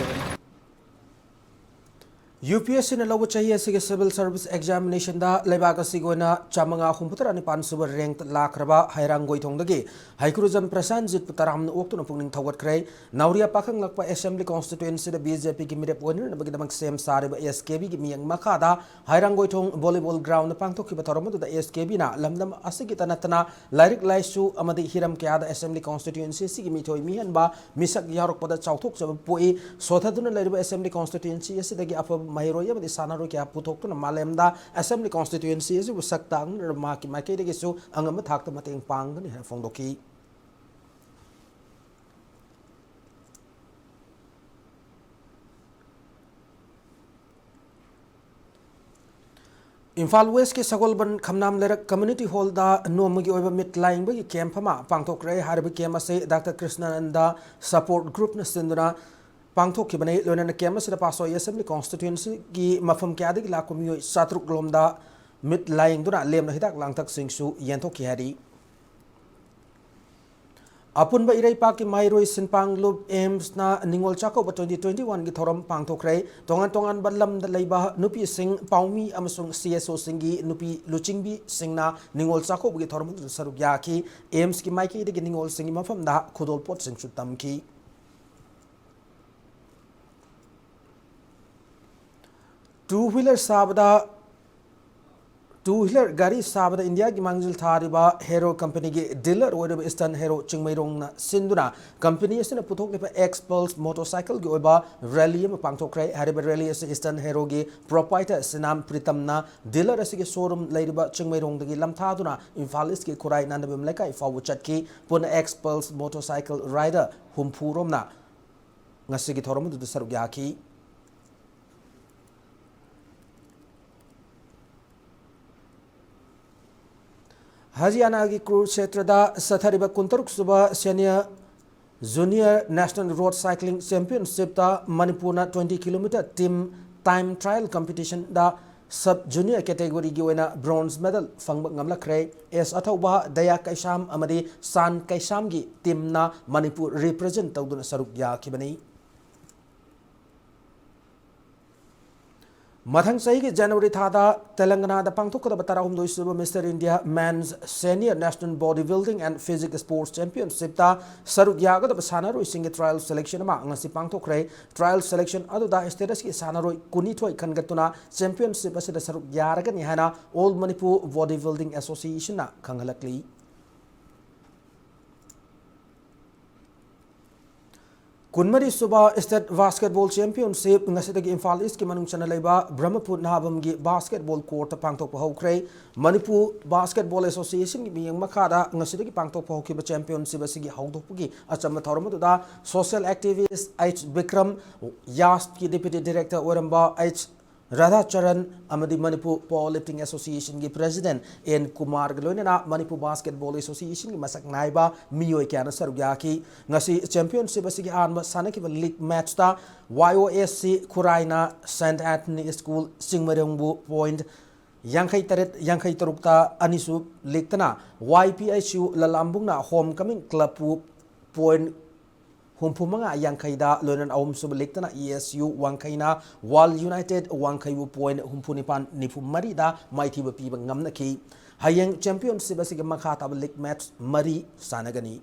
Speaker 1: UPSC na lawa chahiye sige civil service examination da lebaga sigona chamanga humputara ni pansuba ranked lakraba hairang goithongdagi haikurujam prasanjit putaram na oktuna pungning thawat krai nauria pakhang lakpa assembly constituency da BJP gi mirep oiner na bagidamang sem sariba SKB gi miyang makada hairang goithong volleyball ground na pangthokki batarom da SKB na lamdam asigi tanatana lairik laisu amadi hiram kya da assembly constituency sigi mithoi mihan ba misak yarok pada chauthok jab poi sothaduna laiba assembly constituency asidagi apa mahiroi amadi sanaroi kya puthokna malemda assembly constituency asu saktang ma ki makai de su angam thakta mateng pangani ha phongdoki Imphal West ke Sagolban Khamnam Lerak Community Hall da nomagi oiba mit laing bagi camp ma pangthokre harbi camp ase Dr. Krishnananda Support Group na sinduna pangthok ki banai lona camp ase da paso assembly constituency gi mafam kya de la komiyo satruk lomda mit laing duna lem na hidak langtak singsu yenthok ki hari Apunba irai pa ki mairoi sinpang lub aims na ningol chako ba 2021 gi thoram pangthokre tongan balam da leiba nupi sing paumi amasung CSO singi nupi luchingbi singna ningol chako gi thoram saruk ya ki aims ki maiki de ningol singi mafam da khudol pot sing chutam ki two-wheeler sabda two-wheeler gari sabda India ki mangjil thariba Hero company ki dealer oiba Eastern Hero Chingmairong na sinduna company asina puthok lepa X-Pulse motorcycle gi oiba rally ma pangthokre hariba rally as Eastern Hero gi proprietor sinam Pritam na dealer asigi showroom leiriba Chingmairong dagi lamthaduna Imphal East ki Khurai Nandabim lekai fawu chatki pun X-Pulse motorcycle rider humpurom na ngasigi thorom du saruk yaki Haryana ki Kurukshetra Sathariba Kuntaruk Suba Senior Junior National Road Cycling Championship da Manipur na 20 km team time trial competition da sub junior category gi oina bronze medal fangba ngamlakre es athauba Daya Kaisham amadi San Kaisham gi team na Manipur represent tawduna saruk ya kibani Mathang sahi ke January thada Telangana da pangthokda batarahum doisuba Mr. India Men's Senior National Bodybuilding and Physical Sports Championship ta saruk yaga da sanaroi singe trial selection ma ngasi pangthokre trial selection adu da status ki sanaroi kunithoi khangatuna championship asida saruk yaraga ni hana All Manipur Bodybuilding Association na khangalakli Kunmari Suba State Basketball Championship ngasidagi Imphal East ki manung chana leiba Brahmapur Nahabam gi basketball court pangthok hokre Manipur Basketball Association gi miyang makhada ngasidagi pangthok hokkiba championship asigi hawdokpugi achama thoromadu da social activist H Bikram Yast ki deputy director oramba H Radha Charan amadi Manipur Powerlifting Association ki president N Kumar Galoinana Manipur Basketball Association ki masak naiba miyoi kyana sarugyaki ngasi championship asigi anba sanakiba league match ta YOSC Khuraina St Anthony School Singmarongbu point Yankai Taret Yankai Tarukta Anisu Liktana YPSU Lalambungna Homecoming Club point Humpumanga Yankaida Lonan Aum Sublictana ESU Wankaina Wal United Wankaibu point Humpunipan Nipumarida Mighty Piba Ngamnaki Hayang Championship Asiga Makata League match Mari Sanagani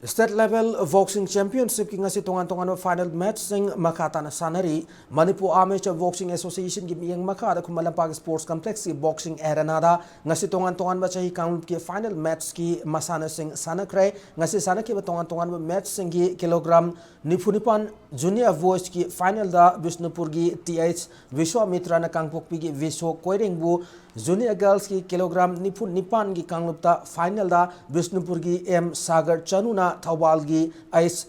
Speaker 1: State level boxing championship ki ngasi tongan final match sing Makata na sanari Manipur Amateur Boxing Association ki miyang Makata Kumalampag Sports Complex ki boxing arena da ngasi tongan ba chahi count ki final match ki masana sing sanakre ngasi sanak ki tongan ba match sing ki kilogram nipunipan junior voice ki final da Vishnupur ki TH Vishwamitra na Kangpokpi ki Vishwa Koiringbu junior girls ki kilogram nipan ki kanglupta final da Vishnupur ki M Sagar Chanuna Thawal ki Ice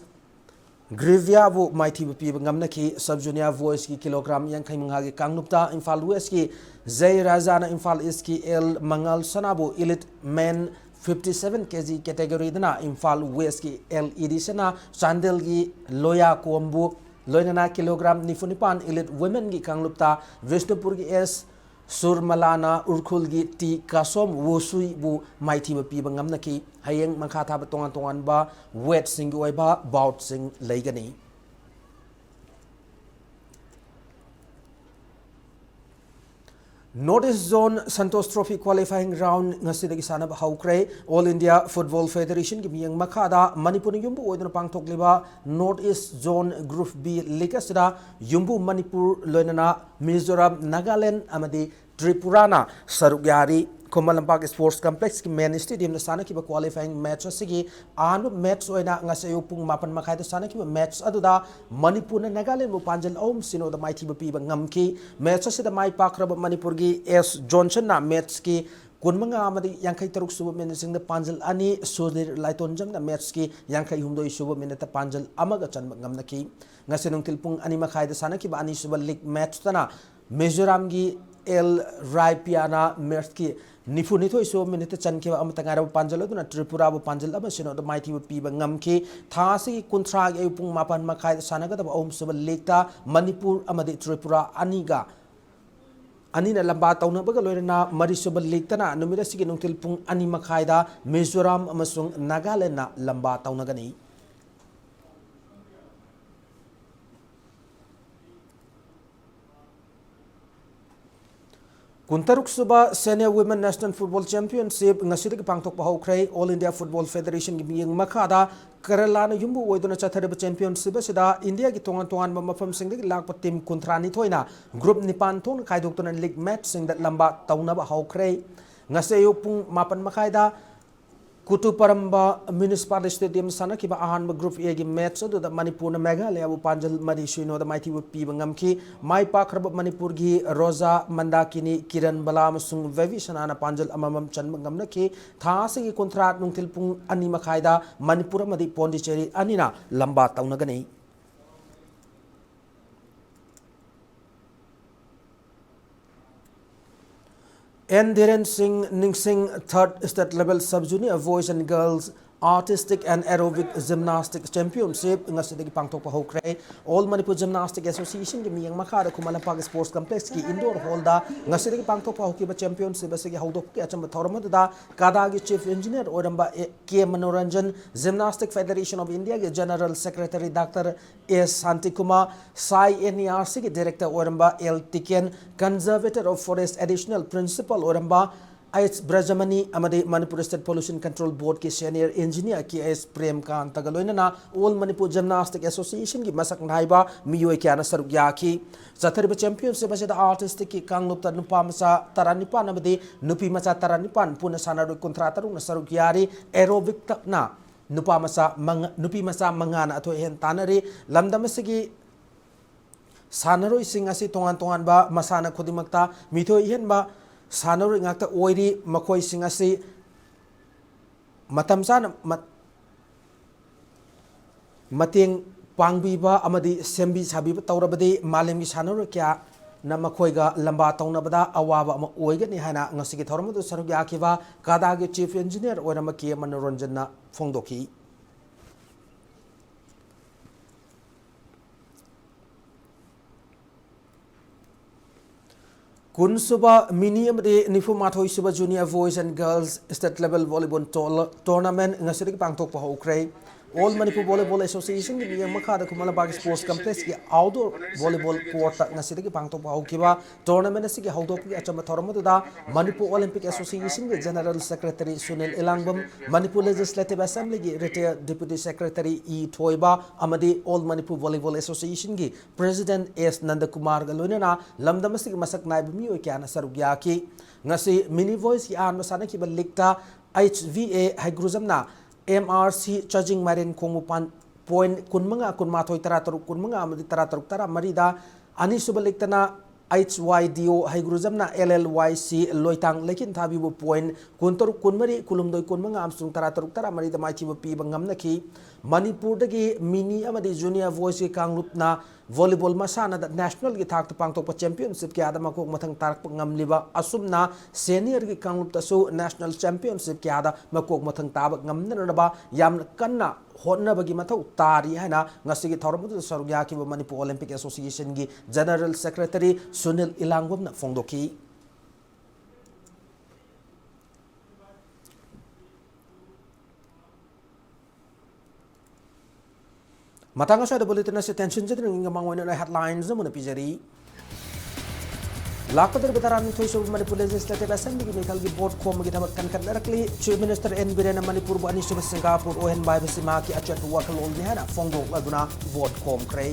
Speaker 1: Grivia bu Mighty Pi ngamna ki sub junior voice ki kilogram yankai manga ki kanglupta Imphal West ki Zay Razana Imphal East ki El Mangal Sanabu Elite Men 57 kg category dana Imphal West ki LED sana Chandel ki Loya Kombu Loinana kilogram nifunipan Elite Women ki kanglupta Vishnupur ki S Surmalana Urkhulgi Ti Kasom Wusui bu Mighty Pi ngamnaki hayeng makata ba tongan ba wet singoi ba bout sing legani Northeast Zone Santos Trophy qualifying round ngasidagi sanab haukre All India Football Federation ki miyang makada Manipur yumbu oidna pangthok liba Northeast Zone Group B likasida yumbu Manipur loinana Mizoram Nagaland amadi Tripura na sarugyari Kumal Lampak Sports Complex ki main stadium na sana kiba qualifying match asigi anu match oina ngasayo pung mapan makai da sana kiba match aduda Manipur na Nagaland mo panjal om sino da mai tiba piba ngamki match asida mai pakraba Manipur gi S Johnson na match ki kunmanga amadi yangkai taruk suba minute sing da panjal ani Sudir Laitonjam na match ki yangkai humdoi suba minute panjal amaga chanba ngamnaki ngasinong tilpung ani makai da sana kiba ani suba league match tana Mizoram gi El Raipiana match ki Nifu nito iso minute chan ke am tangara panjal na Tripura bu panjal ama sino da mighty pi bangam ke thasi kuntra ge pung mapan makai sanaga da om sub lekta Manipur amadi Tripura aniga anina lamba tauna baga loirna mari sub lekta na numira sigi nungtil pung ani makai da Mizoram amasung Nagaland na lamba tauna gani Kuntaruk suba Senior Women National Football Championship ngasida ki pangtok pahokrai All India Football Federation ki miyang makada Kerala na yumbu oidona chatharaba championship sida India ki tongan mafam singda ki lakpa team kuntrani thoina group nipan thong khaidok league match singda lamba taunaba hokrai ngasayo pung mapan makaida Kutu Paramba Municipal Stadium sana kiba ahan group A gi match do da Manipur na Meghalaya bu panjal mari shino da mighty pi bangam ki mai pakrab Manipur gi Rosa Mandakini Kiran Balam sung Vevi sana panjal amamam chan bangam na ki thasi gi contract nung tilpung ani makhaida Manipur madi Pondicherry anina lamba tauna gani Dhiren Singh Ningsing 3rd State Level Sub Junior Boys and Girls Artistic and Aerobic Gymnastics Championship ngasidagi pangtok pahokrai All Manipur Gymnastic Association gi miyang makada Kumalampak Sports Complex ki indoor hall da ngasidagi pangtok pahoki ba championship asigi haudok ki acham thorama da kadagi chief engineer oramba K Manoranjan Gymnastic Federation of India gi General Secretary Dr. S Santikuma Sai NERC gi Director oramba L Tiken Conservator of Forest Additional Principal oramba IS Brajamani amadi Manipur State Pollution Control Board ki Senior Engineer ki IS Prem Khan Tagaloina na All Manipur Gymnastic Association ki masak naiba miyoi kya na saruk yaki Zathariba Championship asida artistic ki kanglupta nupa masa taranipan amadi nupi masa taranipan puna sanaru kontratarung na saruk yari aerobic tak na nupa masa mangana atho hen tanari lamdamasigi sanaro ising asi tongan ba masana khodimakta mitho hen ba Sanori ngakta oiri makoi singasi matam sana mating pangbiba amadi sembi sabiba taurabadi malemi sanori kya na makoiga lamba taunabada awaba ama oigani hana ngasigi thormadu sarug yakiba kadagi chief engineer oirama K Manoranjan na phongdoki Kunsuba Minium de Nifumathoi Suba Junior Boys and Girls State Level Volleyball Tournament ngasidagi pangtok pahokrai All Manipur Volleyball Association ki miyang makada Kumalampak Sports Complex ki outdoor volleyball court ngasidagi pangtok pahokiba tournament asigi haudok ki achama thorama da Manipur Olympic Association ki General Secretary Sunil Elangbam Manipur Legislative Assembly ki retired Deputy Secretary E Thoiba amadi All Manipur Volleyball Association ki President S Nandakumar galona na lamdam asigi masak naib miyoi kya na sarug yaki ngasi mini voice ki an masana ki balikta HVA haigruzam na MRC charging marine kongupan point kunmanga kunmathoi tarataruk kunmanga amadi tarataruk tara marida ani subalikta na HYDO haigruzam na LLYC loitang lekin thabi bu point kuntaruk kunmari kulumdoi kunmanga amsung tarataruk tara marida maichi bu pi bangam naki Manipur dagi mini amadi junior voice ki kanglup na volleyball masana da national ki thak pangtok championship ki ada makok mathang tarak ngamliba asumna senior ki kanglup tasu national championship ki ada makok mathang tabak ngamna ba yam kanna honna bagi mathau tari haina ngasigi thormudu sarug yaki Manipur Olympic Association ki General Secretary Sunil Elangbam na phongdoki Matanga sa bulletin na si tension dyan ng mga na headlines na muna pizari. Lakad betaraan ito sa Manipur Legislative Assembly ginikal gi board ko magitabag kan directly Chief Minister N Birena Manipur bu anis sa Singapore ohen bay basimaki at chat wakal ol ni hana fongdo aduna board ko kray.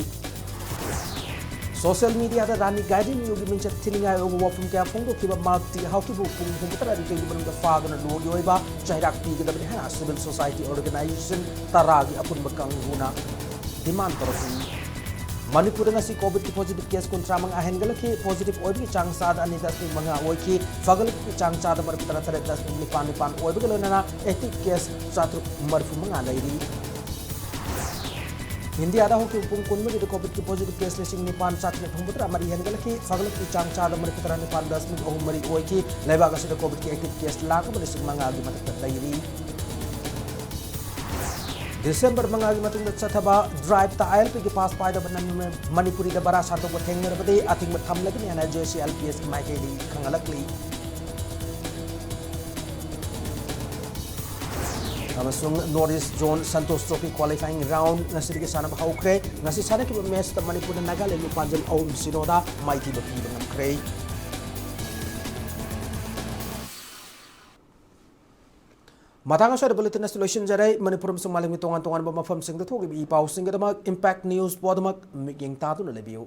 Speaker 1: social media da rani guiding you gi mincha thilinga over wafum kya phongdo kiba marti how ki bu pung pung tara ri gi banung da fagna lo yoiba chairak pi gi da bani ha civil society organization taragi apun bakang huna demand tarafu Manipur ngasi COVID ki positive case kontra mang ahen galaki positive oil ki chang sad ani das ni manga oil ki fagal ki chang sad bar pitara tare das ni pan oil galo na 80 case satru marfu manga lairi India ada hoki pung kun me COVID ki positive case lesing ni pan sat ni thumbutra mari hen galaki fagal ki chang sad bar pitara ni pan das ni ohum mari oil ki leba gasi COVID ki active case lag bani sing manga agi matak lairi December mangagi matung da chathaba drive ta ILP ki pass pai da banan Manipuri da bara santo ko thengner bade ating mat tham lagi na JC LPS ki mai ke di khangalakli amasung Northeast Zone Santos Trophy qualifying round ngasi ki sana ba haukre ngasi sana ki match ta Manipur da Nagaland lu panjal om sinoda mai ti ba ki bangam kre Matang sa bulletin na solution jaray Manipur sa maling tongan ba mafam sing da thogi bi pausing da impact news bodamak miging tatu na lebiyo